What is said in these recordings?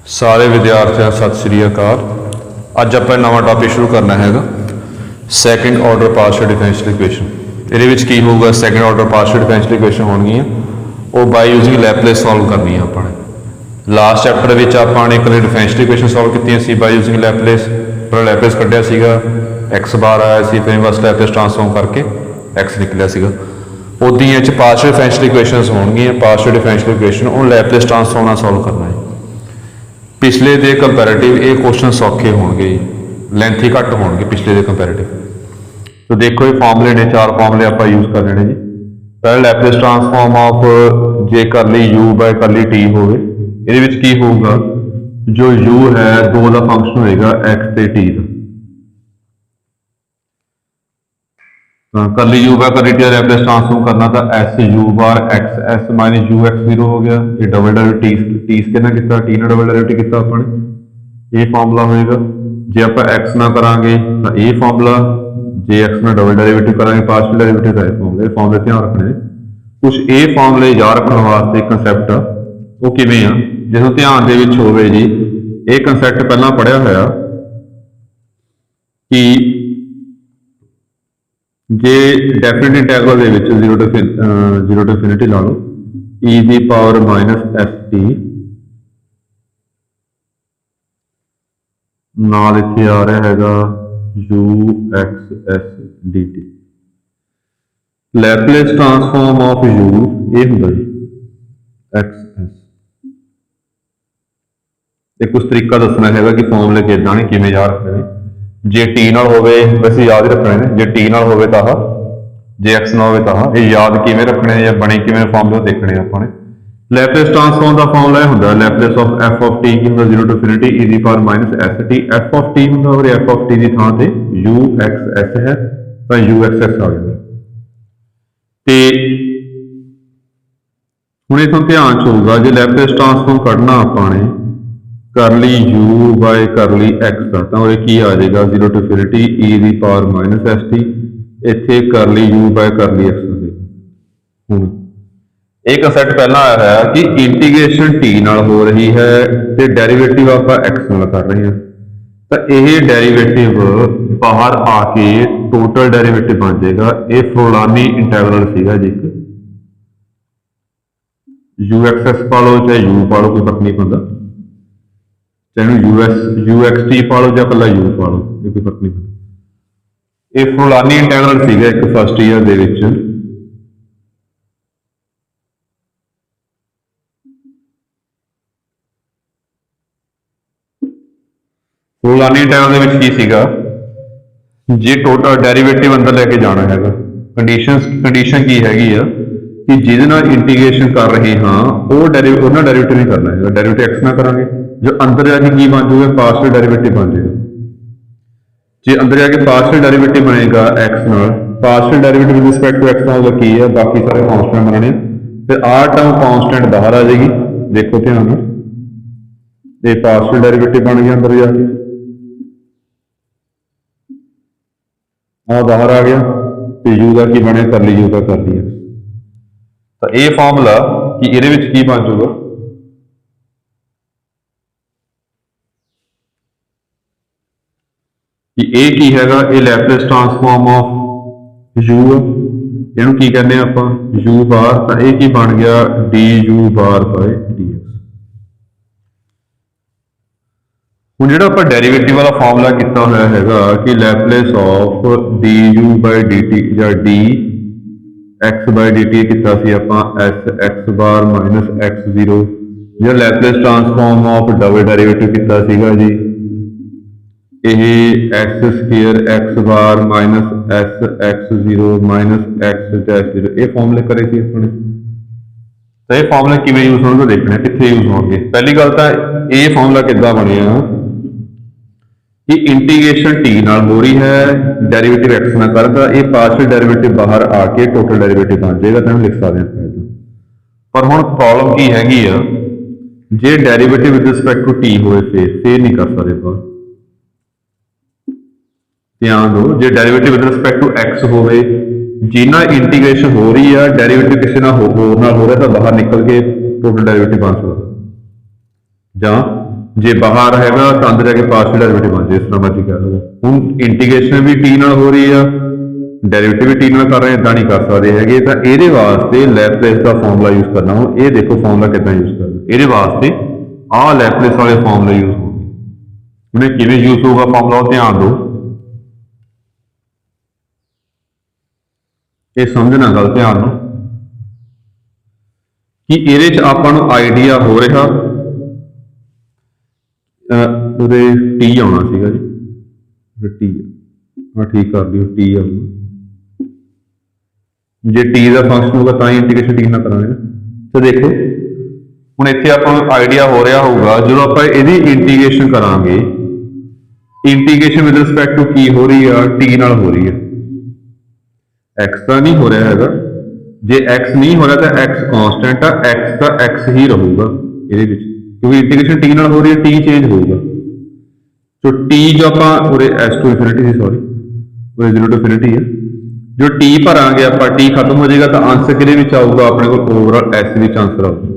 ਸਾਰੇ ਵਿਦਿਆਰਥੀਆਂ ਨੂੰ ਸਤਿ ਸ੍ਰੀ ਅਕਾਲ। ਅੱਜ ਆਪਾਂ ਨਵਾਂ ਟੌਪਿਕ ਸ਼ੁਰੂ ਕਰਨਾ ਹੈਗਾ second order partial differential equation. ਇਹਦੇ ਵਿੱਚ ਕੀ ਹੋਊਗਾ, second order partial differential equation ਹੋਣਗੀਆਂ, ਉਹ ਬਾਈ ਯੂਜ਼ਿੰਗ ਲੈਪਲੇਸ ਸੋਲਵ ਕਰਨੀ ਆ ਆਪਾਂ ਨੇ। ਲਾਸਟ ਚੈਪਟਰ ਵਿੱਚ ਆਪਾਂ ਨੇ ਇਕੱਲੇ ਡਿਫਰੈਂਸ਼ੀਅਲ ਇਕੁਏਸ਼ਨ ਸੋਲਵ ਕੀਤੀਆਂ ਸੀ ਬਾਈ ਯੂਜ਼ਿੰਗ ਲੈਪਲੇਸ। ਪਰ ਲੈਪਲੇਸ ਕੱਢਿਆ ਸੀਗਾ, ਐਕਸ ਬਾਰ ਆਇਆ ਸੀ, ਫਿਰ ਇਨਵਰਸ ਲੈਪਲੇਸ ਟ੍ਰਾਂਸਫਾਰਮ ਕਰਕੇ ਐਕਸ ਨਿਕਲਿਆ ਸੀਗਾ। ਉਦਾਂ ਹੀ ਇਹ 'ਚ ਪਾਰਸ਼ਲ ਡਿਫਰੈਂਸ਼ੀਅਲ ਇਕੁਏਸ਼ਨਸ ਹੋਣਗੀਆਂ। ਪਾਰਸ਼ਲ ਡਿਫਰੈਂਸ਼ੀਅਲ ਇਕੁਏਸ਼ਨ ਉਹ ਲੈਪਲੇਸ ਟ੍ਰਾਂਸਫਾਰਮ ਨਾਲ ਸੋਲਵ ਕਰਨਾ ਹੈ। ਪਿਛਲੇ ਦੇ ਕੰਪੈਰੇਟਿਵ ਇਹ ਕੁਐਸਚਨ ਸੌਖੇ ਹੋਣਗੇ, ਲੈਂਥ ਹੀ ਘੱਟ ਹੋਣਗੇ ਪਿਛਲੇ ਦੇ ਕੰਪੈਰੇਟਿਵ। तो देखो ये फॉर्मूले ने, चार फॉर्मूले आप यूज कर लेने जी। पहले लैपलेस ट्रांसफॉर्म ऑफ जे करली u बाय करली t होवे, ਇਹਦੇ ਵਿੱਚ ਕੀ ਹੋਊਗਾ, जो u है दो ਦਾ फंक्शन होएगा x ਤੇ t ਦਾ। करली u बाय करली t ਦਾ लैपलेस ट्रांसफॉर्म करना था s u bar x s minus u x 0 हो गया। ये डबल डेरिवेटिव t कितना किया, t ने डबल डेरिवेटिव किया अपने, ये फॉर्मूला होएगा। जे आप x ना करांगे तो ये फॉर्मूला, जे एक्स में डबल डेरिवेटिव करेंगे पार्शियल डेरिवेटिव का फॉर्मूले ध्यान रखने। कुछ ये फॉर्मूले याद रखने वास्ते कंसैप्ट वो किवें आ, जिसों ध्यान दे विच होवे जी, ये कंसैप्ट पहला पढ़िया होया कि जे डेफिनेट इंटैग्रल दे विच जीरो टू इनफिनिटी ला लो ई दी पावर माइनस एस टी नाल इत्थे आ रहा हैगा u x s dt। Laplace transform of u ये होंगे जी x s। एक कुछ तरीका दसना है कि फॉर्मूले किदा ने किवें याद रखने ने। जे t नाल होवे वैसे याद ही रखने ने, जे t नाल होवे तां जे x नाल होवे तां ये याद किवें रखने या बने किवें फॉर्मूले देखने आपां ने। लैपलेस ट्रांसफॉर्म का फॉर्मूला होंदा Laplace of f of t की होंदा 0 टू इनफिनिटी e दी power minus s t। f of t होंदा और f ऑफ t की थां ते u x s है तो u x s आ गया। ते हुणे तो ध्यान च होगा जे लैपलेस ट्रांसफॉर्म कढना आपां ने करली u बाय करली x का, तो ये की आ जाएगा 0 टू इनफिनिटी e दी पावर माइनस s t। इत्थे curly u by curly x आ जाएगा। हुण एक कंसैप्ट पहला आया है कि इंटीग्रेशन टी नाल हो रही है तो डेरिवेटिव आप एक्स नाल कर रहे हैं, तो यह डेरिवेटिव बाहर आके टोटल डेरिवेटिव बन जाएगा। ये फुलानी इंटैग्रल सीगा जी, यू एक्स एस पा लो चाहे यू पा लो, कोई फर्क नहीं पैंदा, चाहे यू एक्स टी पा लो या कला यू पा लो, ये कोई फर्क नहीं पैंदा। ये फुलानी इंटैग्रल सीगा एक फर्स्ट ईयर दे विच। फुलानी इंटैग्रल की सीगा जे टोटल डेरिवेटिव अंदर लेके जाना है, कंडीशन की हैगी आ कि जिहदे नाल इंटीग्रेशन कर रहे हाँ वो डेरिवेटिव नहीं करना है, डेरिवेटिव एक्स ना करांगे, जो अंदर जाके की बन जाएगा पार्शियल डेरिवेटिव बन जाएगा। जे अंदर जाके पार्शियल डेरिवेटिव बनेगा एक्स नाल, partial derivative with respect to X नाल की है, बाकी सारे कॉन्स्टेंट बनने, फिर आ टर्म कॉन्स्टेंट बाहर आ जाएगी। देखो ध्यान नाल ये पार्शियल डेरिवेटिव बन गया अंदर जाके, बाहर आ गया, तो u का की बने करली u का कर लिया। तो ये फॉर्मूला कि ये की बन जाऊगा कि ये की हैगा, ये लैपलेस ट्रांसफॉर्म ऑफ u, इहनूं की कहने आपां u बार, तो ये की बन गया du बार बाय dx। ਹੁਣ ਜਿਹੜਾ ਆਪਾਂ ਡੈਰੀਵੇਟਿਵ ਵਾਲਾ ਫਾਰਮੂਲਾ ਕੀਤਾ ਹੋਇਆ ਹੈਗਾ ਕਿ ਲੈਪਲੇਸ ਆਫ du ਬਾਈ dt ਜਾਂ dx ਬਾਈ dt ਕੀਤਾ ਸੀ ਆਪਾਂ s x bar minus x0, ਜਿਹੜਾ Laplace transform of double derivative ਕੀਤਾ ਸੀਗਾ ਜੀ ਇਹ x square x bar minus s x0 minus x -0, ਇਹ ਫਾਰਮੂਲੇ ਕਰੇ ਸੀ ਆਪਾਂ ਨੇ। ਤਾਂ ਇਹ ਫਾਰਮੂਲੇ ਕਿਵੇਂ ਯੂਜ਼ ਹੋਣਗੇ ਦੇਖਣਾ, ਕਿੱਥੇ ਯੂਜ਼ ਹੋਣਗੇ। ਪਹਿਲੀ ਗੱਲ ਤਾਂ ਇਹ ਫਾਰਮੂਲਾ ਕਿੱਦਾਂ ਬਣਿਆ कि इंटीग्रेशन टी नाल हो रही है, डेरिवेटिव एक्स ना करता, ये पार्शियल डेरिवेटिव बाहर आके टोटल डेरिवेटिव बन जाएगा, तो हम लिख सकते हैं। पर हुण प्रॉब्लम की हैगी आ, जे derivative with respect to t होए फिर नहीं कर सकते बाहर। ध्यान दो, जे derivative with respect to x होवे, जिन्ना इंटीग्रेशन हो रही है डेरिवेटिव किसी ना हो रहा, तो बाहर निकल के टोटल डेरिवेटिव बन सकता। जां जे बाहर हैगा तो अंदर जाके पार्शियल डेरिवेटिव बन जाए, इस तरह मर्जी कह लो। हुण इंटीग्रेशन भी टी नाल हो रही है, डेरिवेटिव भी टी नाल कर रहे हैं, इदां नहीं कर सकते हैगे। तो ये वास्ते लैपलेस का फॉर्मूला यूज करना। हुण ये देखो फॉर्मूला कितना यूज करना, ये वास्ते आ लैपलेस वाले फॉर्मूला यूज होंगे। उन्हें किवें यूज होगा फॉर्मूला, ध्यान दो, ये समझना गल ध्यान दो कि ये आपां नूं आइडिया हो रहा टी आना सीगा जी, टी हाँ ठीक कर लियो, टी आऊगा। जे टी का फंक्शन होगा तो ही इंटीग्रेशन टी ना करांगे। तो देखो हुण इत्थे आपां नूं आइडिया हो रहा होगा जो आपां इहदी इंटीग्रेशन करांगे, इंटीग्रेशन विद रिस्पैक्ट टू की हो रही है, टी नाल हो रही है। एक्स का नहीं हो रहा है, जे एक्स नहीं हो रहा तो एक्स कॉन्स्टेंट है, एक्स का एक्स ही रहूगा ये, क्योंकि इंटीग्रेशन टी नाल हो रही है, टी चेंज होगा। तो टी जो आप एस टू इनफिनिटी थी, सॉरी वो 0 टू इनफिनिटी है, जो टी भरांगे आप टी खत्म हो जाएगा तो आंसर कि आऊगा अपने को ओवरऑल एस विच आंसर आऊगा।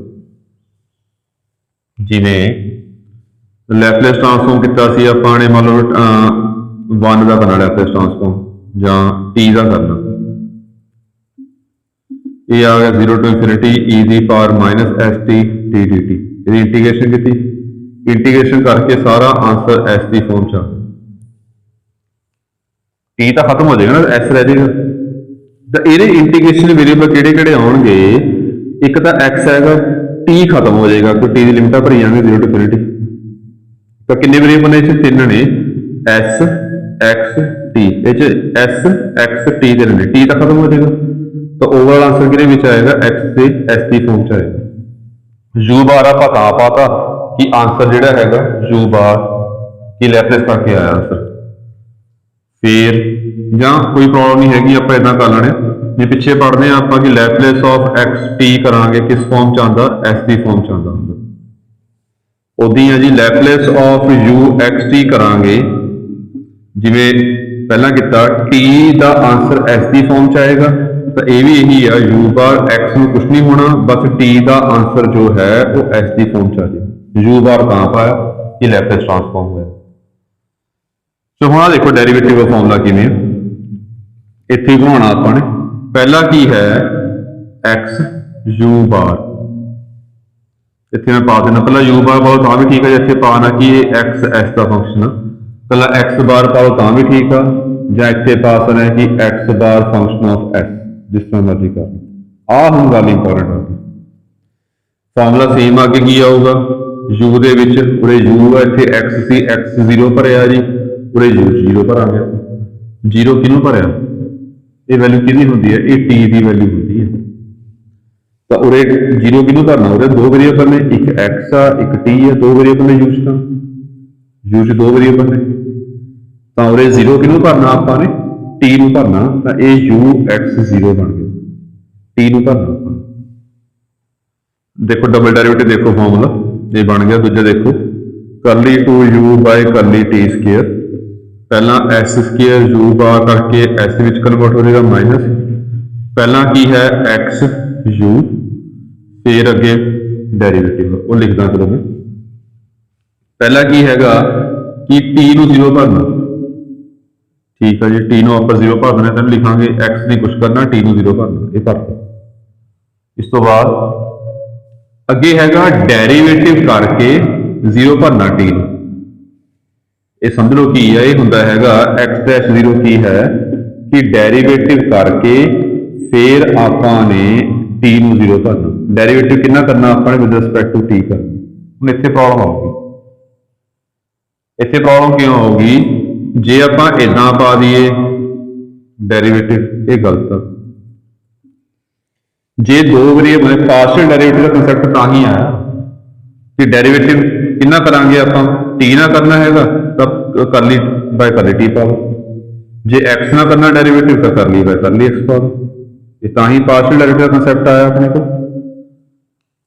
जिवें लैपलेस ट्रांसफॉर्म किया सी आपां मान लो 1 का करना लैपलेस ट्रांसफॉर्म जां टी का करना, ये आ गया 0 टू इनफिनिटी ई दी power minus S T T D T. यदि इंटीग्रेशन की, इंटीग्रेशन करके सारा आंसर एस की फॉर्म च आ गया। टी तो खत्म हो जाएगा ना, एस रह जाएगा। तो ये इंटीग्रेशन वेरिएबल किहड़े-किहड़े आउणगे, एक तो एक्स हैगा, टी खत्म हो जाएगा क्योंकि टी की लिमिटां भरी जाएंगे 0 टू इनफिनिटी। तो कितने वेरिएबल ने इस 3 ने, s x t, s x t दे ने, टी तो खत्म हो जाएगा। तो ओवरऑल आंसर किहदे विच आएगा, एक्स से एस की फॉर्म च आएगा। यू बार आप तां पाता कि आंसर जिहड़ा हैगा यू बार की लैपलेस करके आया आंसर। फिर जां कोई प्रॉब्लम नहीं हैगी, आप इदां कर लेने, जे पिछे पढ़ने आप कि लैपलेस ऑफ एक्स टी करांगे किस फॉर्म च आंदा, एस की फॉर्म च आंदा हुंदा। उदी है जी Laplace of u x t करांगे, जिवें पहला किया टी का आंसर एस की फॉर्म च आएगा, तो ये भी यही है, यू बार एक्स में कुछ नहीं होना, बस टी का आंसर जो है वो एस की फॉर्म च आ जाए। यू बार कहां पाया कि लैपलेस ट्रांसफॉर्म हुआ। सो हुण देखो डेरिवेटिव का फॉर्मूला किवें इत्थे बनाना आपां ने। पहला की है एक्स यू बार, इत्थे मैं पा देना, पहला यू बार पाओ तां भी ठीक है, इत्थे पाना कि एक्स एस का फंक्शन, पहला एक्स बार पाओ तां भी ठीक है, जां इत्थे पा सकना है कि x bar function of S, जिस तरह मर्जी कर। आ हम गल इंपॉर्टेंट आ गई, फॉर्मूला सेम आगे की आऊगा, यू दे विच उरे यू है, इत्थे एक्स सी, एक्स 0 भरिया जी, उरे यू 0 भरांगे। 0 किहनूं भरिया, ये वैल्यू किहदी हुंदी है, ये टी की वैल्यू हुंदी है। तो उरे 0 किहनूं भरना, उरे 2 वेरिएबल ने, एक एक्स आ एक टी है, 2 वेरिएबल ने यू च 2 वेरिएबल ने, तो उरे 0 किहनूं भरना आपां ने, टी नूं भरना, तो ये यू एक्स 0 बन गया, टी नूं भरना। देखो डबल डेरिवेटिव देखो फॉर्मूला ये बन गया। दूजा देखो करली 2u bye curly T square, पहला एस स्केयर यू बार करके एस विच कन्वर्ट हो जाएगा माइनस, पहला की है एक्स यू, फिर अगे डेरिवेटिव वो लिखदा चलो मैं। पहला की हैगा कि टी नूं 0 भरना, ठीक है जी, टी नूं आपां 0 भर देना, तेन लिखांगे एक्स नहीं कुछ करना, टी नूं 0 भरना, ये भरता। इस तो बाद अगे हैगा डेरिवेटिव करके 0 भरना टी नूं, ये समझ लो की है, ये हुंदा हैगा एक्स डैश 0 की है कि डेरिवेटिव करके फिर आपां ने टी नूं 0 भरना। डेरिवेटिव कितना करना आपां ने विद रिस्पेक्ट टू टी करना। हुण इत्थे प्रॉब्लम आऊगी, इत्थे प्रॉब्लम क्यों आऊगी, जे आपां इदां पा दईए डेरिवेटिव, ये गलत है। जे 2 वेरिएबल पार्शियल डेरिवेटिव का कंसैप्ट तां ही आया कि डेरिवेटिव कितना करांगे आपां, टी ना करना हैगा तो करली बाय करली टी पा लो, जे एक्स ना करना डेरिवेटिव तो करली बाय करली एक्स पा लो। ये तां ही पार्शियल डेरिवेटिव का कंसैप्ट आया अपने को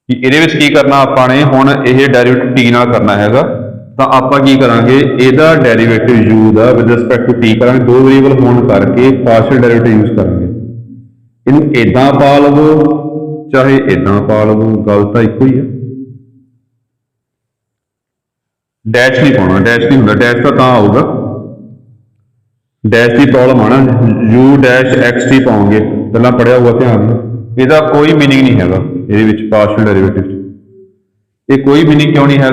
कि इहदे विच की करना आपां ने, हुण इह डेरिवेटिव टी नाल करना हैगा तो आपां की करांगे, इहदा डेरिवेटिव यू दा विद रिस्पेक्ट टू टी करांगे, 2 वेरिएबल होण करके पार्शियल डेरिवेटिव यूज करांगे। इनू इदां पा लवो चाहे इदां पा लवो, गल तां इक्को ही है। डैश नहीं पाना, डैश नहीं होंगे, डैश तो आऊगा, डैश की प्रॉब्लम आना, यू डैश एक्स टी पाओगे पहला पढ़िया हुआ ध्यान, इसका कोई मीनिंग नहीं है ये पार्शियल डेरिवेटिव, ये कोई मीनिंग क्यों नहीं है,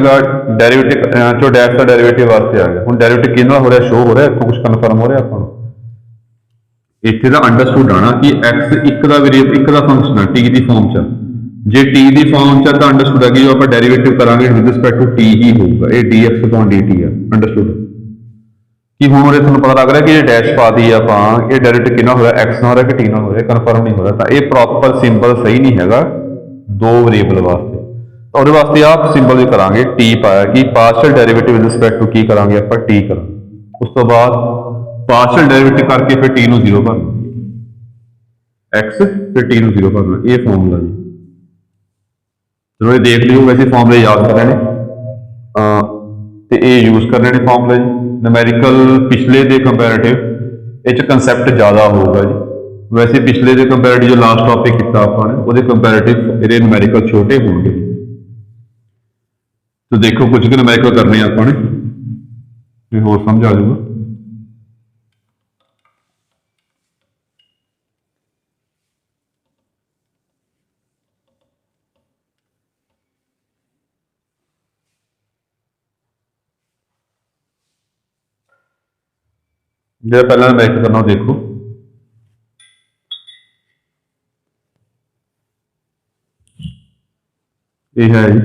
डेरिवेटिव चो डैश का डेरिवेटिव वास्ते आ गया, हूँ डेरिवेटिव कितना हो रहा, शो हो रहा है, कुछ कन्फर्म हो रहा है अपन इतने का अंडरस्टूड आना कि एक्स एक का वेरिएबल एक का फंक्शन है टी की फॉर्म च, जे टी की फॉर्म च तो अंडरस्टूड है कि जो आप डेरिवेटिव करांगे विद रिस्पेक्ट टू टी ही होगा, ये D x upon D T है अंडरस्टूड कि हूँ ये थोड़ा पता लग रहा है कि ये डैश पा दी आप ये डेरिवेटिव कितना हो रहा है, एक्स ना हो रहा है कि टी ना हो रहा है, कन्फर्म नहीं हो रहा, तो ये प्रॉपर सिंबल सही नहीं है दो वेरिएबल वास्ते, तो वो वास्ते आप सिंबल भी करांगे टी पाया कि partial derivative with respect to की करांगे आप टी करांगे, उस तो बाद पार्शियल डेरिवेटिव करके फिर टी नू जीरो भरना, एक्स फिर टी नू जीरो भरना, ये फॉर्मूला जी चलो ये देख लियो, वैसे फॉर्मूले याद करने तो ये यूज करने ने फॉर्मूले जी, न्यूमेरिकल पिछले दे कंपैरेटिव ये कंसैप्ट ज़्यादा होगा जी, वैसे पिछले दे कंपैरेटिव जो लास्ट टॉपिक किया आपने वो कंपैरेटिव ये न्यूमेरिकल छोटे होंगे, तो देखो कुछ भी न्यूमेरिकल करने आपने होर समझ आ जाऊगा। जो पहला न्यूमेरिकल करना देखो, ये है जी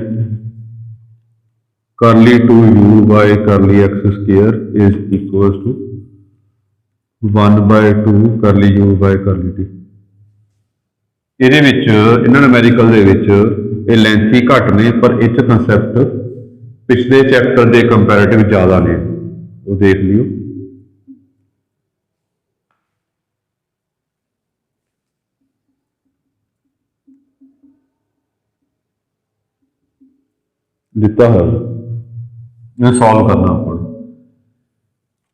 curly two U by curly x square is equal to 1/2 curly you by curly T, ये न्यूमेरिकल ये लेंथ ही घट ने पर इस कंसैप्ट पिछले चैप्टर के कंपैरेटिव ज़्यादा ने, वो देख लियो। दिता है सॉल्व करना अपन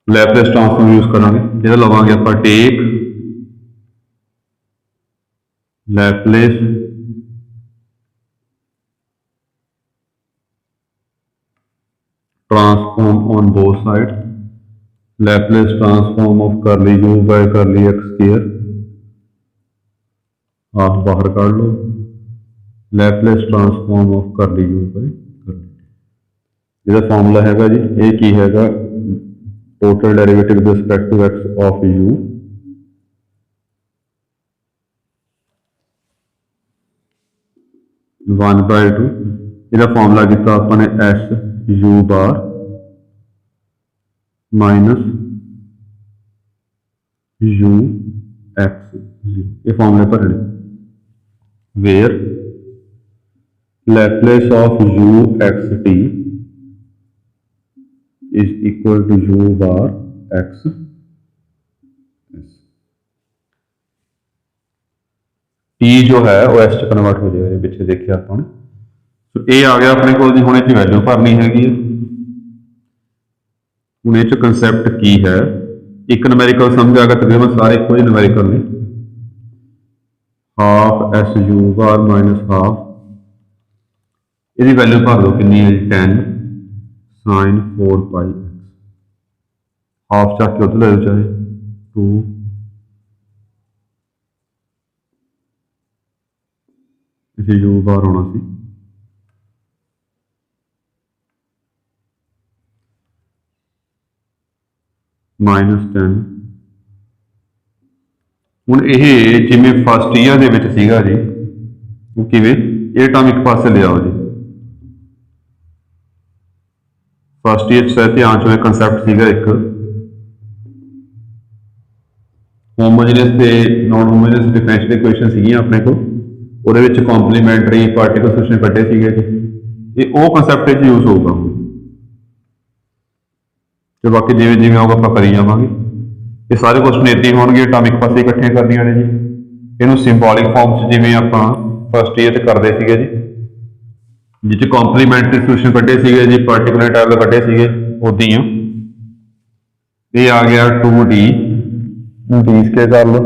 लैपलेस ट्रांसफॉर्म यूज करांगे, जो लवांगे आप take Laplace transform on both side, Laplace transform of curly you by curly x square, half बाहर काट लो, Laplace transform of curly you by जो फॉर्मूला है जी ये की है total derivative with respect to x of u one by two, यदा फॉर्मूला किया अपने s u bar minus u x zero, ये फॉर्मूले भरने where Laplace of u x t is equal to u bar x t जो है वो S च कन्वर्ट हो जाएगा, पिछले देखिए आपने, तो ये आ गया अपने को हुणे च वैल्यू भरनी हैगी, हुणे च कंसैप्ट की है, एक न्यूमेरिकल समझ आएगा, तकरीबन सारे कोई न्यूमेरिकल ने, half S u bar minus half, इसकी वैल्यू भर दो कितनी है 10 sin 4 pi x, हाफ चक के उधर ले लो चाहे 2 इसे यू बार होना सी -10, हुण ये जिवें फस्ट ईयर दे विच सीगा जी, वो किवें ये टर्म एक पासे ले आओ जी, फस्ट ईयर ध्यान चो कंसैप्ट सीगा एक होमोजीनियस ते नॉन होमोजीनियस डिफरेंशियल इक्वेशन सीगियां अपने को, ਉਹਦੇ ਵਿੱਚ ਕੰਪਲੀਮੈਂਟਰੀ ਪਾਰਟੀਕਲ ਸੋਲੂਸ਼ਨ ਕੱਢੇ ਸੀਗੇ ਜੀ, ਇਹ ਉਹ ਕਨਸੈਪਟ 'ਚ ਯੂਜ਼ ਹੋਊਗਾ ਤੇ ਬਾਕੀ ਜਿਵੇਂ ਜਿਵੇਂ ਆਊਗਾ ਆਪਾਂ ਕਰੀ ਜਾਵਾਂਗੇ। ਇਹ ਸਾਰੇ ਕੁਐਸਚਨ ਇੱਦਾਂ ਹੀ ਹੋਣਗੇ, ਅਟੋਮਿਕ ਪਾਸੇ ਇਕੱਠੀਆਂ ਕਰਨੀਆਂ ਨੇ ਜੀ, ਇਹਨੂੰ ਸਿੰਬੋਲਿਕ ਫਾਰਮ 'ਚ ਜਿਵੇਂ ਆਪਾਂ ਫਸਟ ਈਅਰ 'ਚ ਕਰਦੇ ਸੀਗੇ ਜੀ, ਜਿਹ 'ਚ ਕੰਪਲੀਮੈਂਟਰੀ ਸੋਲੂਸ਼ਨ ਕੱਢੇ ਸੀਗੇ ਜੀ, ਪਾਰਟੀਕੂਲਰ ਟੇਬਲ ਕੱਢੇ ਸੀਗੇ, ਉਦਾਂ ਹੀ ਇਹ ਆ ਗਿਆ 2D डी स्क्वायर कर लो,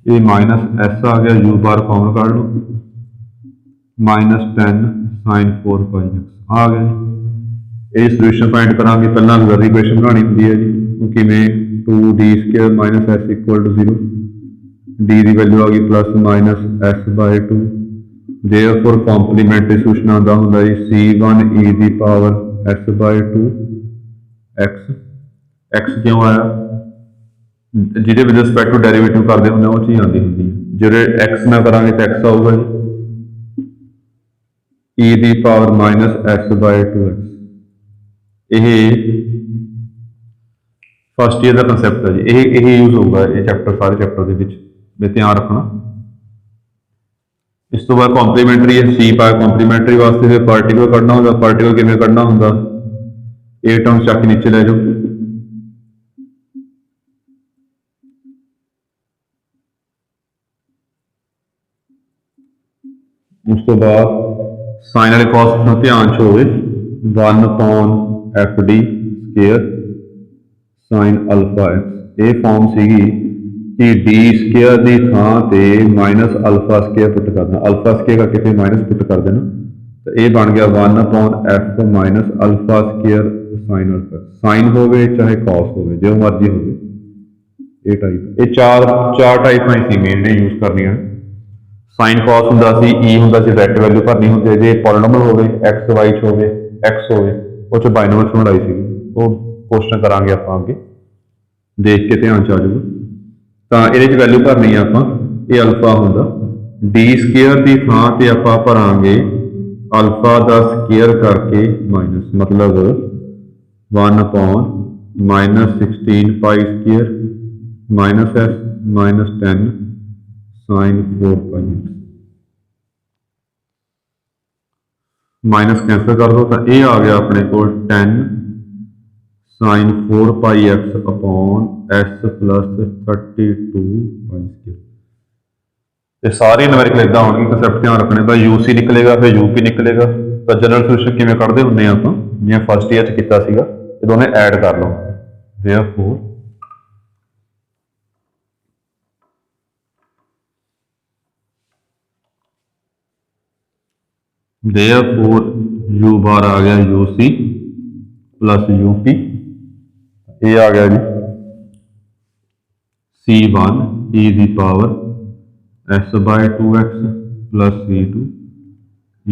ये माइनस एस आ गया, यू बार फॉर्मूला काट लो, -10 sin 4 पाई एक्स आ गया। ये सोल्यूशन फाइंड करांगे पहला ऑक्सिलरी इक्वेशन बनानी होंदी है जी किवें 2d² minus S equal to 0 D की वैल्यू आ गई plus minus S by 2 therefore complementary solution आता होंदा जी c1 e की पावर s बाय 2 x क्यों आया जिहदे विद रिस्पैक्ट टू डेरिवेटिव करते होंगे वो चीज़ आती होंगी जो x ना करांगे तो x आऊगा जी e की power minus s by 2x ये फस्ट ईयर का कंसैप्ट है जी यही यूज होगा ये चैप्टर सारे चैप्टर के ध्यान रखना। इस तो बाद कॉम्प्लीमेंट्री है सी पाया कॉम्प्लीमेंट्री वास्ते फिर पार्टिकल कढ़ना होंगे पार्टिकल किमें कढ़ना होंगे ए टर्म चक नीचे लै जाओ उस तो बाद साइन वाले कॉस ध्यान च होवे 1/f d square sine alpha x ये फॉर्म सीगी कि डी स्केयर की थां ते माइनस अल्फा स्केयर पुट कर देना अल्फा स्केयर करके फिर माइनस पुट कर देना तो ये बन गया 1/f minus alpha square sine alpha sign होवे चाहे कॉस होवे जो मर्जी होवे ये टाइप ये चार टाइप ही मेन ने यूज करनियां साइन कॉस हुंदा सी ई हुंदा सी डायरेक्ट वैल्यू भरनी होंदी जे पॉलीनोमियल होवे एक्स वाई च होवे एक्स होवे वो च बाइनोमियल च बनाई सी वो क्वेश्चन करांगे आप अगे देख के ध्यान च आ जाऊगा तो ये वैल्यू भरनी है आप ये अल्फा होंगे डी स्केयर की थां ते आपां भरांगे अल्फा का स्केयर करके माइनस मतलब 1/-16 pi square minus s minus 10 sine 4 pi minus cancel कर दो तो ये आ गया अपने को 10 sine 4 pi x upon s plus 32 pi square ये सारी न्यूमेरिकल इदा होगी कंसैप्ट ध्यान रखने का यूसी निकलेगा फिर यूपी निकलेगा तो जनरल सोल्यूशन किवें कढ़दे हुंदे आप जिवें फस्ट ईयर च कीता सीगा ये दोनों ऐड कर लो देयरफॉर यू बार आ गया यूसी प्लस यूपी ये आ गया जी c1 e की power s by 2x plus c2 e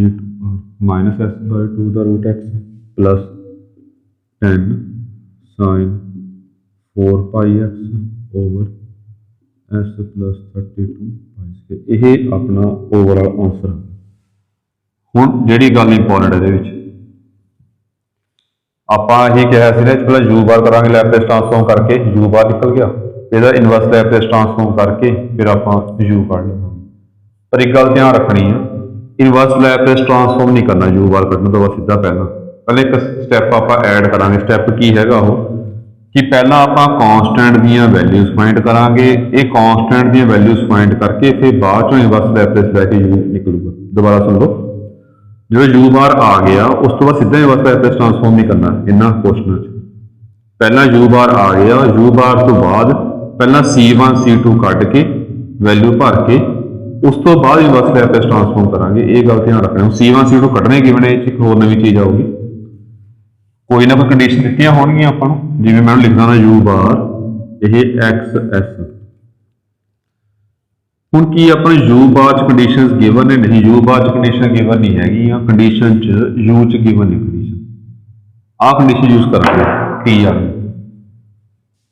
minus s by 2 का root x plus 10 sine 4 pi x over s plus 32 pi ये अपना ओवरऑल आंसर हुण जिहड़ी गल इंपॉर्टेंट है आप यही कहा पहले यू बार करा लैपलेस ट्रांसफॉर्म करके यू बार निकल गया यदा इनवर्स लैपलेस ट्रांसफॉर्म करके फिर आप यू काढ़ लेंगे पर एक गल ध्यान रखनी है इनवर्स लैपलेस ट्रांसफॉर्म नहीं करना यू बार कढ़ने तो बस सीधा पहले एक स्टैप आप ऐड करा स्टैप की है वो कि पहला आप कॉन्सटेंट दी वैल्यूज फाइंड करा ये कॉन्सटेंट दी वैल्यूज फाइंड करके फिर बाद चो इनवर्स लैपलेस लैके यू निकलूगा दोबारा सुन लो जो यू बार आ गया उस तो बाद सीधा इनवर्स लैपलेस ट्रांसफॉर्म नहीं करना इन्होंने क्वेश्चन पहला यू बार आ गया यू बार तो बाद पहला c1 c2 कढ़ के वैल्यू भर के उस तो बाद इनवर्स लैपलेस ट्रांसफॉर्म करांगे ये गल ध्यान रखना c1 c2 कढ़ने कि मैंने एक होर नवी चीज़ आऊगी कोई ना कोई कंडीशन दित्तियां होणगियां आपां नूं जिवें मैं लिखदा ना यू बार ये एक्स एस हुण की अपने यू बार च कंडीशनस गिवन ने नहीं यू बार च कंडीशन गिवन नहीं हैगी कंडीशन च यू च गिवन ने कंडीशन आ कंडीशन यूज करके की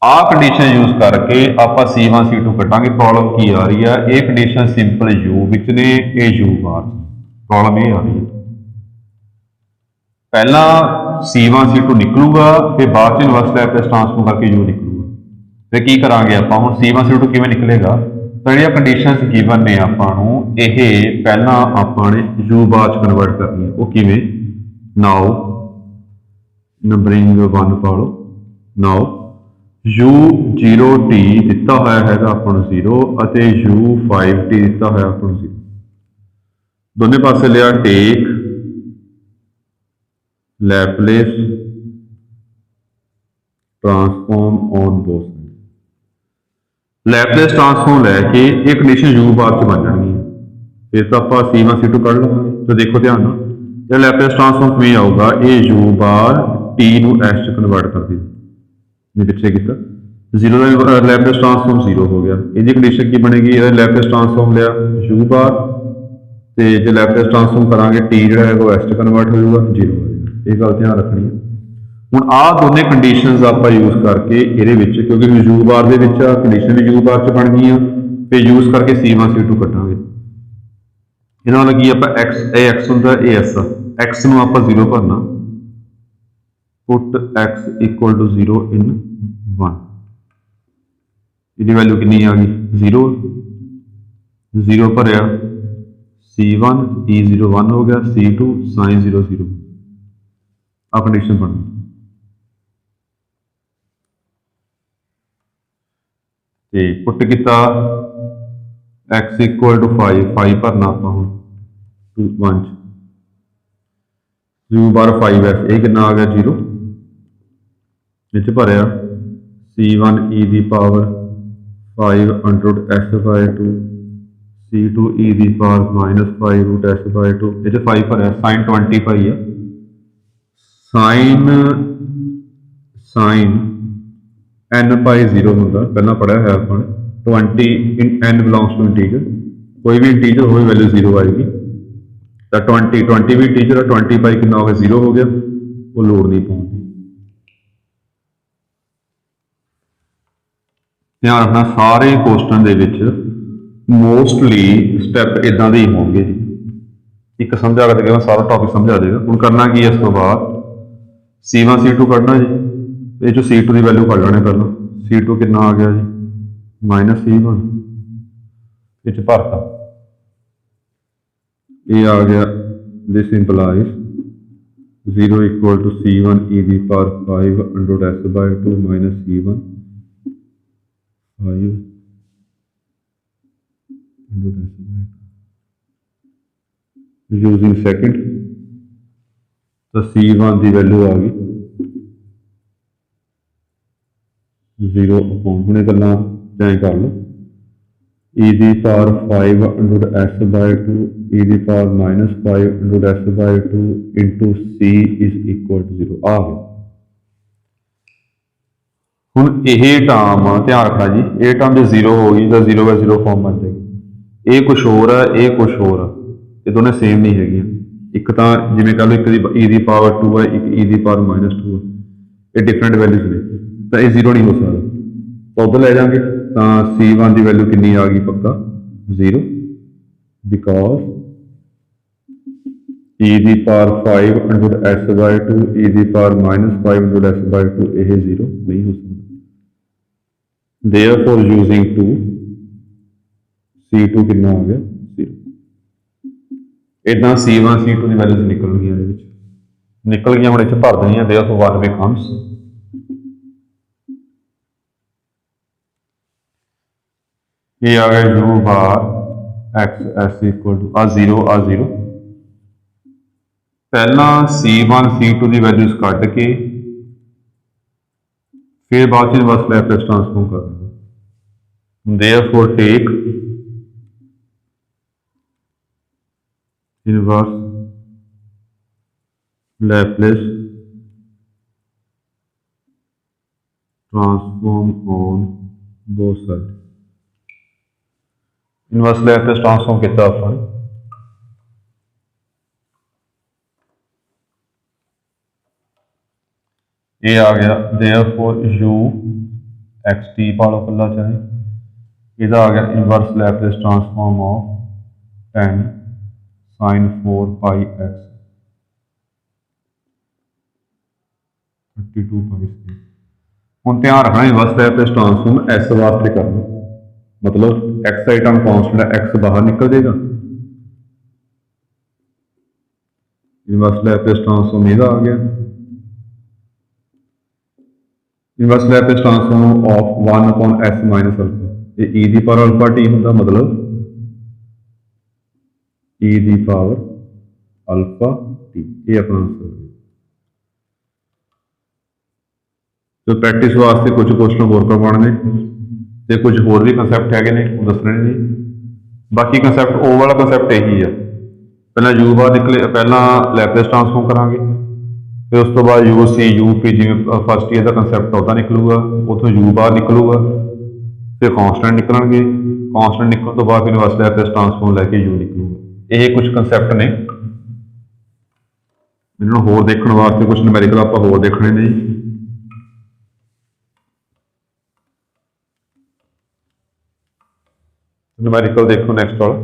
आ कंडीशन यूज करके आप c1 c2 कटांगे प्रॉब्लम की आ रही है ये कंडीशन सिंपल यू विच ने ये यू बार प्रॉब्लम ये आ रही है पहला c1 c2 निकलूगा फिर बाद इनवर्स लैपलेस ट्रांसफॉर्म करके यू निकलूगा फिर की करांगे आप हुण c1 c2 किवें निकलेगा तो जो कंडीशनस गिवन ने आपां ये पहला आपने यू बार च कन्वर्ट करनी है वो किवें नाउ नंबरिंग 1 पा लो नाउ यू 0t दिता होया है आपां नूं 0 और यू 5t दिता होया आपां नूं 0 दोनों पासे लिया take Laplace transform on both Laplace transform लैके ये कंडीशन यू बार च बन जाएगी फिर तो आप c1 c2 कढ़ लवेंगे तो देखो ध्यान जो लैपलेस ट्रांसफॉर्म में आऊगा ये यू बार टी नू एस च कन्वर्ट कर दी मैं पिछले किया जीरो का लैपलेस ट्रांसफॉर्म जीरो हो गया इसकी कंडीशन की बनेगी ये लैपलेस ट्रांसफॉर्म लिया यू बार तो जो लैपलेस ट्रांसफॉर्म करांगे टी जो है वो एस च कन्वर्ट हो जाएगा जीरो हो जाएगा ये गल ध्यान रखनी है हुण आ दोने कंडीशनस आपां यूज करके ये क्योंकि यू बार के कंडीशन भी यू बार च बन गई फिर यूज करके C1 C2 कटांगे इन्हां नाल की आपां एक्स ए एक्स हुंदा ए एस एक्स नूं आपां जीरो भरना put x equal to zero in 1 इसकी वैल्यू कितनी आ गई जीरो जीरो भरिया C1 E01 हो गया C2 sin 0 0 आ कंडीशन बन गई पुट किया एक्स इक्वल टू 5 भरना आप हूँ 1 यू बार 5x ये कितना आ गया जीरो इस भरिया C1 e की power 5 under x by 2 C2 e की power minus 5 root x by 2 ये 5 भरिया साइन 20 पाई है साइन n बाई 0 होंगे पहला पढ़ा है अपन 20 इन n बिलोंग्स टू इंटीजर कोई भी इंटीजर हो वैल्यू 0 आएगी तो 20 भी इंटीजर है 20 बाई कितना हो गया 0 हो गया वो लोड नहीं पाऊंगी ध्यान रखना सारे क्वेश्चन के मोस्टली स्टैप इदा के ही होंगे जी एक समझा कर देगा सारा टॉपिक समझा देगा हम करना की इस तो बाद C1 C2 कढ़ना जी ये जो C2 की वैल्यू कढ़ लेने पहला C2 कितना आ गया जी माइनस C1 ये भरता ये आ गया this implies 0 equal to C1 e की power 5 under x by 2 minus C1 5 using second तो C1 की वैल्यू आ गई 0 अपॉन हमने गल्लां चाहे कर लो e की power 5 under x by 2 e की power minus 5 under x by 2 into C is equal to 0 आ गया हुण यह टर्म ध्यान रखना जी ये टर्म जो 0 होगी तो 0 बाय 0 फॉर्म बन जाएगी ये कुछ होर है ये कुछ होर है ये दोनों सेम नहीं है एक तो जिमें कह लो एक ई की पावर 2 है एक ई की पावर माइनस 2 है ये डिफरेंट वैल्यूज ने तो ये 0 नहीं हो सकता तो उधर ले जाएंगे तो C1 की वैल्यू कितनी आ गई पक्का 0 बिकॉज ई की power 5 under x by 2 E की power minus 5 under x by 2 ये 0 नहीं हो सकता therefore using 2 C2 कितना आ गया 0 इदा C1 C2 की वैल्यूज निकल गई हम इसे भर देनी therefore 1 becomes ये आ गया u bar x s equal to आ 0 पहला C1 C2 की वैल्यूज कट के फिर बाद बस लैपलेस ट्रांसफॉर्म करना therefore take inverse Laplace transform on both side inverse Laplace transform किया अपन ये आ गया देयरफॉर u एक्स टी पा लो कला चाहे इधर आ गया inverse Laplace transform of 10 sin 4 pi x 32 पाई हम ध्यान रखना इनवर्स लैपलेस ट्रांसफॉर्म s वास्ते करना मतलब x आइटम कॉन्स्टेंट है x बाहर निकल जाएगा इनवर्स लैपलेस ट्रांसफॉर्म इधर आ गया inverse Laplace transform of 1 upon s minus alpha ये e की पावर अल्फा t होता मतलब e की पावर अल्फा t ये अपना आंसर है तो प्रैक्टिस वास्ते कुछ क्वेश्चन होर करवाने ते कुछ होर भी कंसैप्ट है ने दसने ने बाकी कंसैप्ट ओ वाला कंसैप्ट यही है पहला u बार निकले पहला लैपलेस ट्रांसफॉर्म करांगे फिर उस तो बाद यू सी यू पी जिमें फस्ट ईयर का कंसैप्ट उदा निकलूगा, उतों यू बार निकलूगा, फिर कॉन्सटेंट निकलणगे, कॉन्सटेंट निकलने तो बाद इनवर्स लैपलेस ट्रांसफॉर्म लैके यू निकलूगा। ये कुछ कंसैप्ट ने, इन्होंने होर देखने वास्ते कुछ न्यूमेरिकल आप होर देखने ने जी। न्यूमेरिकल देखो नैक्सट वाला,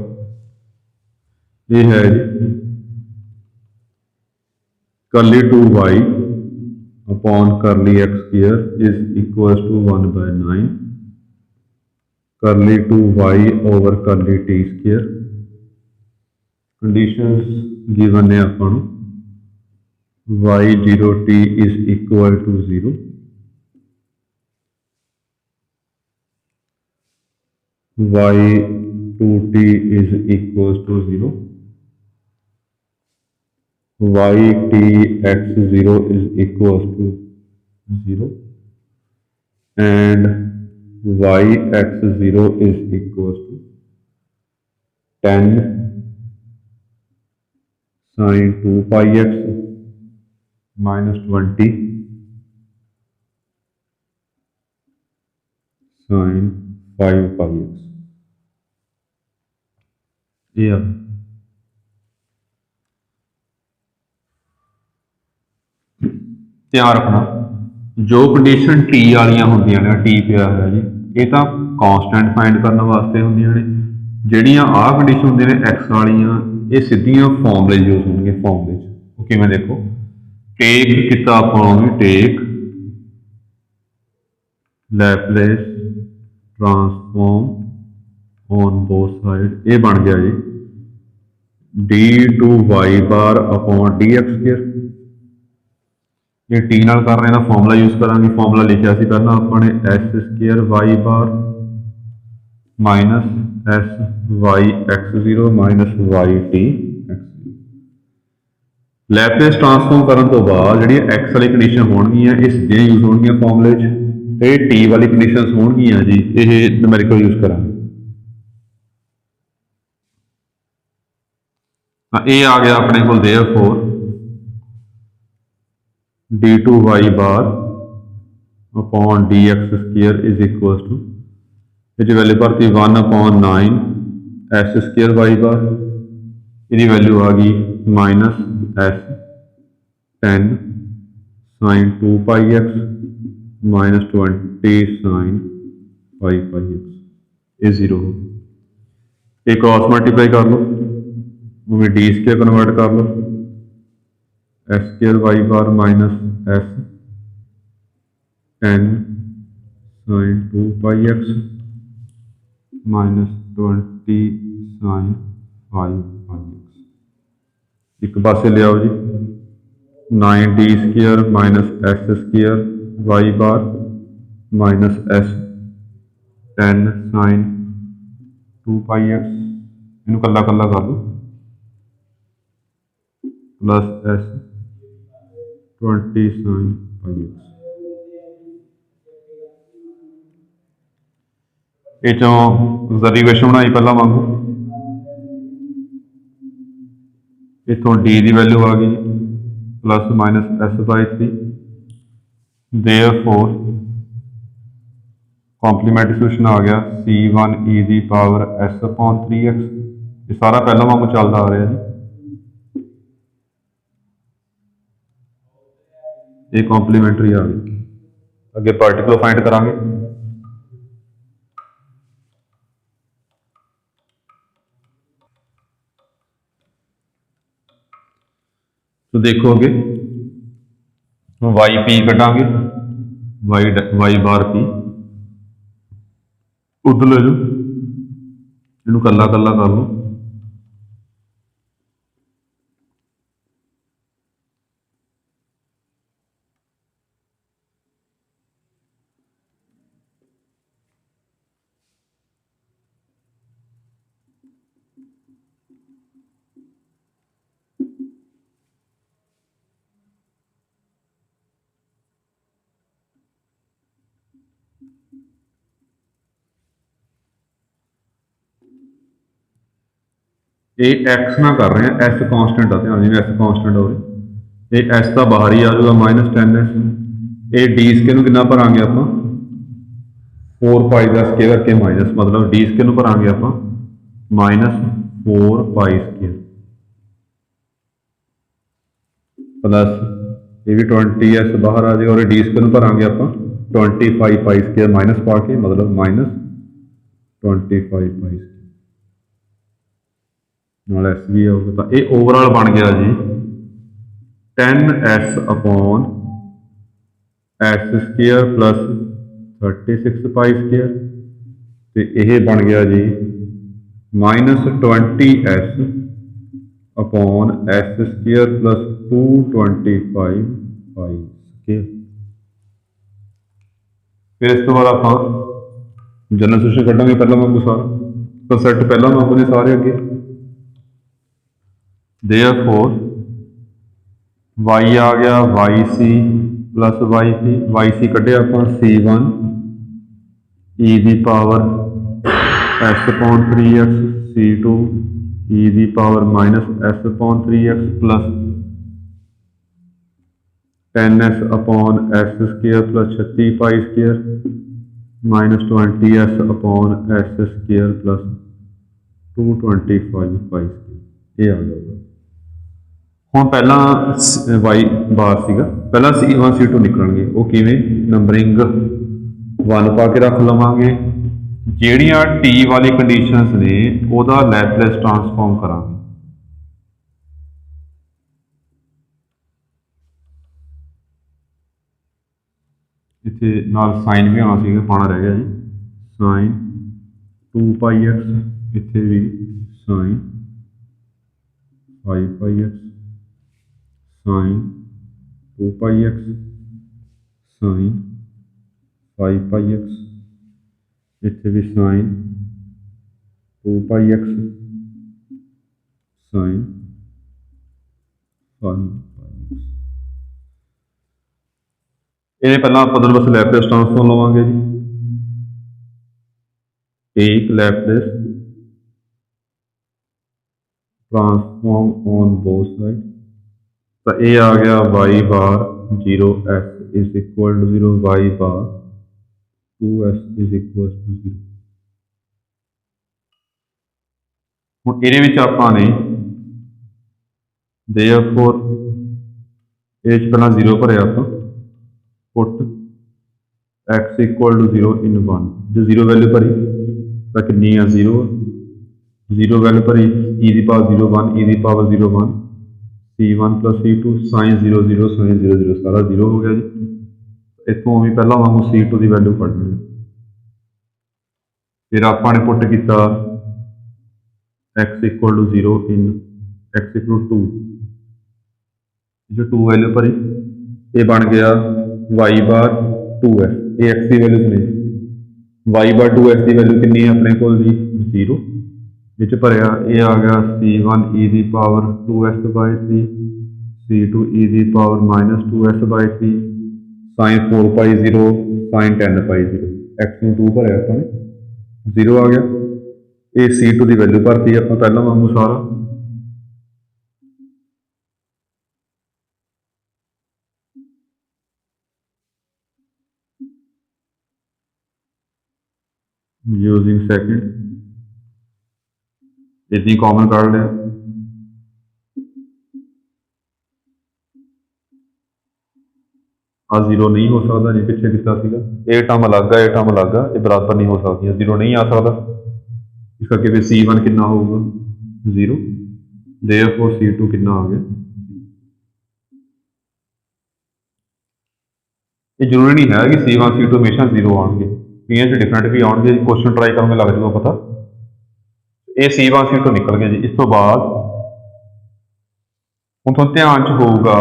ये है जी curly 2y upon curly x square is equals to 1/9 curly 2y over curly t square। conditions given ने ਆਪਾਂ ਨੂੰ y0 t is equal to 0, y2 t is equals to 0, yt x0 is equals to 0, and yx0 is equals to 10 sin 2 pi x minus 20 sin 5 pi x। ये आ ध्यान रखना जो condition T वालियां होंदियां ने, T पिया है जी, ये तो कॉन्सटेंट फाइंड करने वास्ते होंदियां ने, ਜਿਹੜੀਆਂ आ कंडीशन होंदियां ने एक्स वालियां ये सीधियां फॉर्मूले यूज होंगे। फॉर्मूले वो किवें देखो, टेक किता आपां take Laplace transform on both side, ये बन गया जी D two Y bar upon D X square. ये टी नाल कर रहे हैं फॉर्मूला यूज करांगे, फॉर्मूला लिखा सी पहला अपने s square y bar minus s y x zero minus y t x zero. Laplace transform करने तो बाद जी एक्स वाली कंडीशन होणगियां ये सीधियां यूज होणगियां फॉर्मूले च, ते टी वाली कंडीशन होणगियां जी ये न्यूमेरिकल यूज करांगे। ये आ गया अपने को therefore d2y bar upon D X square is equal to, ये वैल्यू भरती 1/9 एस स्क्वेयर वाई बार, ये वैल्यू आ गई minus s 10 sine 2 pi x minus 20 sine 5 pi x, ये जीरो हो गई। एक क्रॉस मल्टीप्लाई कर लो, वो डी स्क्वेयर कन्वर्ट कर लो, s square y bar minus s 10 sine 2 pi x minus 20 sine 5 pi x. एक पासे ले आओ जी 9 d square minus s square y bar minus s 10 sine 2 pi x, इनू कला कला कर लो, plus s 20 sine pi x. ये डेरिवेशन बनाई पहला वांगू, इतों डी की वैल्यू आ गई plus minus s by 3, therefore complementary solution आ गया C1 e की पावर S अपॉन 3x। ये सारा पहला वांगू चलता आ रहा जी, ये कॉम्प्लीमेंट्री आ गई। अगे पार्टिकुलर फाइंड करांगे, तो देखो अगे वाई पी कटांगे, वाई बार पी उधर ले लो, इनू कला कला कर लो, ये एक्स ना कर रहे हैं, एस कॉन्स्टेंट आ, ध्यान जी एस कॉन्स्टेंट हो रही, ये एस का बाहर ही आ जाएगा -10s। ये डी स्केयर नूं कितना भरांगे आपां 4 पाई का स्केयर करके माइनस, मतलब डी स्केयर नूं भरांगे आपां -4 पाई स्केयर प्लस ये भी 20s बाहर आ जाएगा और डी स्केयर नूं भरांगे आपां 25 पाई स्केयर माइनस पा के, मतलब -25 पाई स्केयर नाल एस भी आऊगा। तो ये ओवरऑल बन गया जी 10s upon S square plus 36 pi square, तो यह बन गया जी -20s upon S square plus 225 pi square. फिर इस तो बाद आप जनरल सोल्यूशन कटांगे पहला वांगू सारा, कंसैप्ट पहला वांगू ने सारे अगे। देयरफॉर y आ गया yc प्लस yc कढ़े आप c1 e दी power s upon 3x c2 e दी power -s upon 3x plus 10s upon s square plus 36 pi square -20s upon s square plus 225 पाई square. ये आ जाएगा हम पहला Y बार सीगा, पहला C1 C2 निकलणगे, वो किवें नंबरिंग 1 पा के रख लवांगे, ਜਿਹੜੀਆਂ टी वाली कंडीशनस ने ਉਹਦਾ लैपलेस ट्रांसफॉर्म करांगे। इत्थे नाल साइन भी आना सीगा, पाना रह गया जी, साइन 2 पाई x, इत्थे भी साइन 5 पाई x, साइन 2 पाई x, साइन 5 पाई x, इत्थे भी साइन 2 पाई x, साइन 5 पाई x। ये पहला आप बस लैपलेस ट्रांसफॉर्म लवांगे जी, एक Laplace transform on both side. तो ये आ गया y bar 0s is equal to 0, y bar 2s is equal to 0। हुण इहदे विच आपां ने देयरफॉर ये पहला 0 भरिया आपां, पुट x इक्वल टू 0 इन 1, जो 0 वैल्यू भरी तो कितनी है 0 वैल्यू भरी e दी पावर 0 1 e दी power 0 1 C1 plus C2 sine 0 0 sine 0 0 सारा 0 हो गया जी। इतों भी पहला वांगू C2 की वैल्यू कढ़ ली, फिर आपने पुट किया x equal to 0 in x equal to 2, जो 2 वैल्यू भरी, ये बन गया y बार 2s, ये x की वैल्यू सुनी, y बार 2s की वैल्यू कितनी है अपने को जी 0, विच भरिया ये आ गया C1 e दी power 2s by 3, C2 e दी power -2s by 3, sine 4 pi 0 sine 10 pi 0, x में 2 भरिया अपने 0 आ गया। ये C2 की वैल्यू भरती आप पहला वांगू सारा, यूजिंग सेकंड इतनी कॉमन काढ़ लिया, आ 0 नहीं हो सकता जी, पिछले कितना सीगा ए टर्म अलग है, ए टर्म अलग है, ये बराबर नहीं हो सकती, 0 नहीं आ सकता, इस करके फिर C1 कितना होगा 0, देयरफॉर C2 कितना आ गया। ये जरूरी नहीं है कि C1 C2 हमेशा 0 आएंगे, कई डिफरेंट भी आएंगे, क्वेश्चन ट्राई करोगे लग जाएगा पता। ये C1 C2 निकल गया जी। इस तो बाद हुण तुहानूं ध्यान च होगा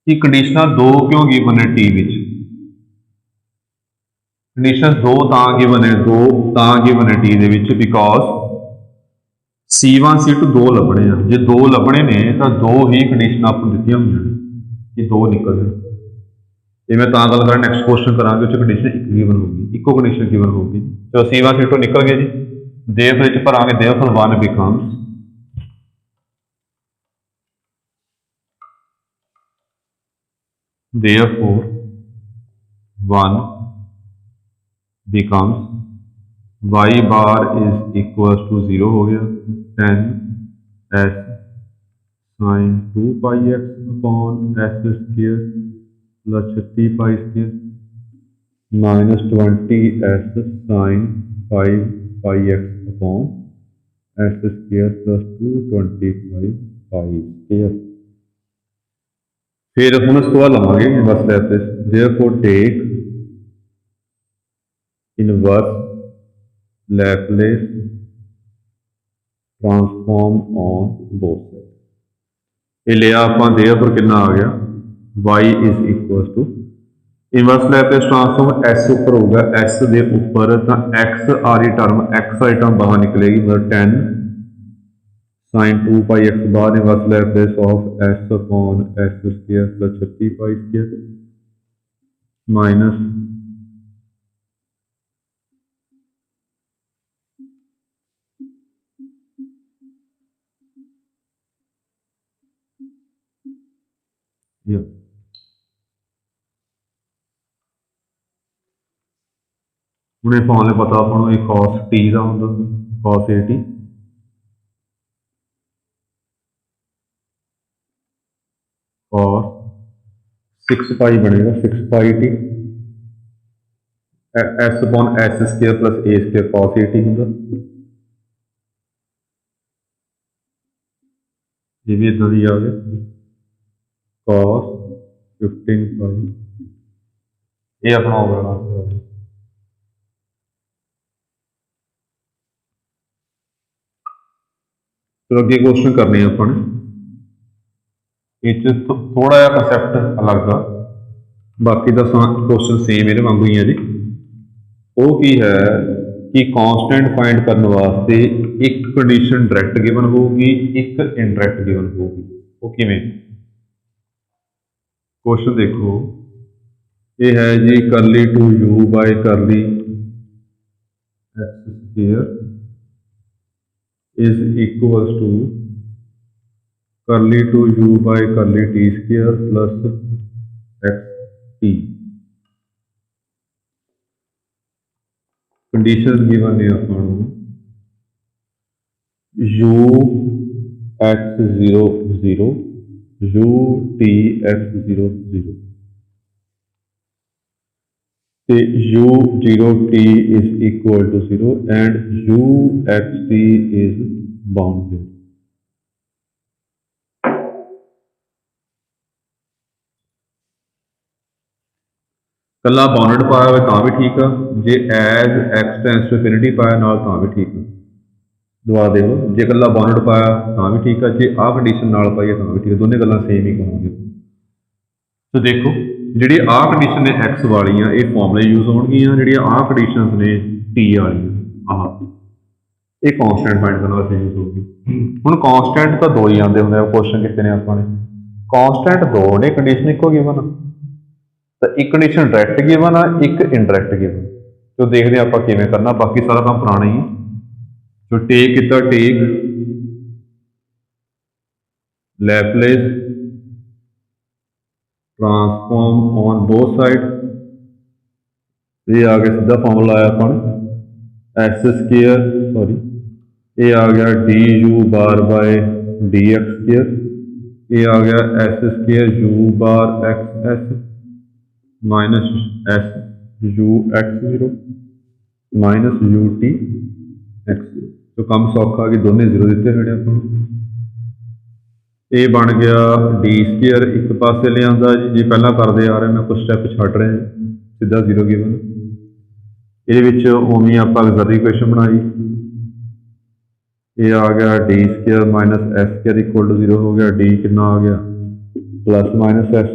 कि कंडीशनल 2 क्यों गिवन है टी विच, कंडीशनल 2 तां गिवन है T they which because C1 C2 2 लभने हैं, जे 2 लभने ने तो 2 ही कंडीशन आपको दित्तियां होईयां ने कि 2 निकल जाए। ये मैं गल करा नैक्सट क्वेश्चन करा कंडीशन एक गिवन होगी, इको कंडीशन गिवन होगी, तो C1 C2 निकल गए जी, देयरफॉर भरांगे therefore 1 becomes therefore 1 becomes y bar is equals to 0 हो गया 10 s sin 2 pi x upon s square plus 36 pi square minus 20 s sin 5 pi x upon s square plus 225 pi square। फिर हम इसको बाद लवांगे inverse Laplace therefore take inverse Laplace transform on both side. ये लिया आप therefore कितना आ गया y is equal to inverse Laplace transform s उपर होगा s के उपर तो x आ रही टर्म x वाली टर्म बाहर निकलेगी मतलब 10 sin 2 pi x bar inverse Laplace of s अपॉन s square plus 36 pi square minus हूँ फॉर्मूले पता अपन cos t का होंगे cos a t cos 6 pi बनेगा 6 pi t s upon s square plus a square cos a t होगा ये भी इतना दिया गया cos 15 पाई ये अपना होगा आंसर। चलो अगे क्वेश्चन करने अपन थोड़ा जहा कंसैप्ट अलग आ बाकी का क्वेश्चन सेम ये वांगू ही है जी। वो की है कि कांस्टेंट फाइंड करने वास्ते एक कंडीशन डायरैक्ट गिवन होगी एक इनडायरैक्ट गिवन होगी वो किवें क्वेश्चन देखो ये है जी curly two U by curly x square is equals to curly to u by curly t square plus xt conditions given है अपन u x 0 0 u t x 0 0 u 0 t is equal to 0 and u x t is bounded। कला bounded पाया हुआ तो भी ठीक है जे as x tends to infinity पाया नाल तो भी ठीक है दुआ दे लो जे कला बाउंडेड पाया तो भी ठीक है जे आ कंडीशन नाल पाइए तो भी ठीक है दोनों गल्लां सेम ही कहोगे। तो देखो जी आ कंडीशन ने एक्स वालियां ये फॉर्मूले यूज होणगियां जी आ कंडीशन ने टी वालियां आह ये कॉन्सटेंट फाइंड करने वास्ते यूज होगी। हुण कॉन्सटेंट तो दो ही आते होंगे क्वेश्चन कितने अपने कॉन्सटेंट दो ने कंडीशन एक गिवन तो एक कंडीशन डायरैक्ट गिवन आ एक इनडायरैक्ट गिवन। तो देखते हैं आप किवें करना बाकी सारा काम पुराना ही तो टेक किता take Laplace transform on both side ये आ गया सीधा फॉर्मूला आया अपन एस स्क्वायर सॉरी ये आ गया d u bar by d x square ये आ गया s square u bar x s minus s u x 0 minus u t x 0। तो कम सौखा कि दोनों 0 दिते हैं अपन ये बन गया डी स्क्वायर एक पासे ले आंदा जी पहला करते आ रहे मैं कुछ स्टैप छड़ रहे हैं सीधा 0 गिवन ये उवें आप एक्सरसाइज इक्वेशन बनाई ये आ गया d square minus s square equal to 0 हो गया डी कितना आ गया प्लस माइनस एस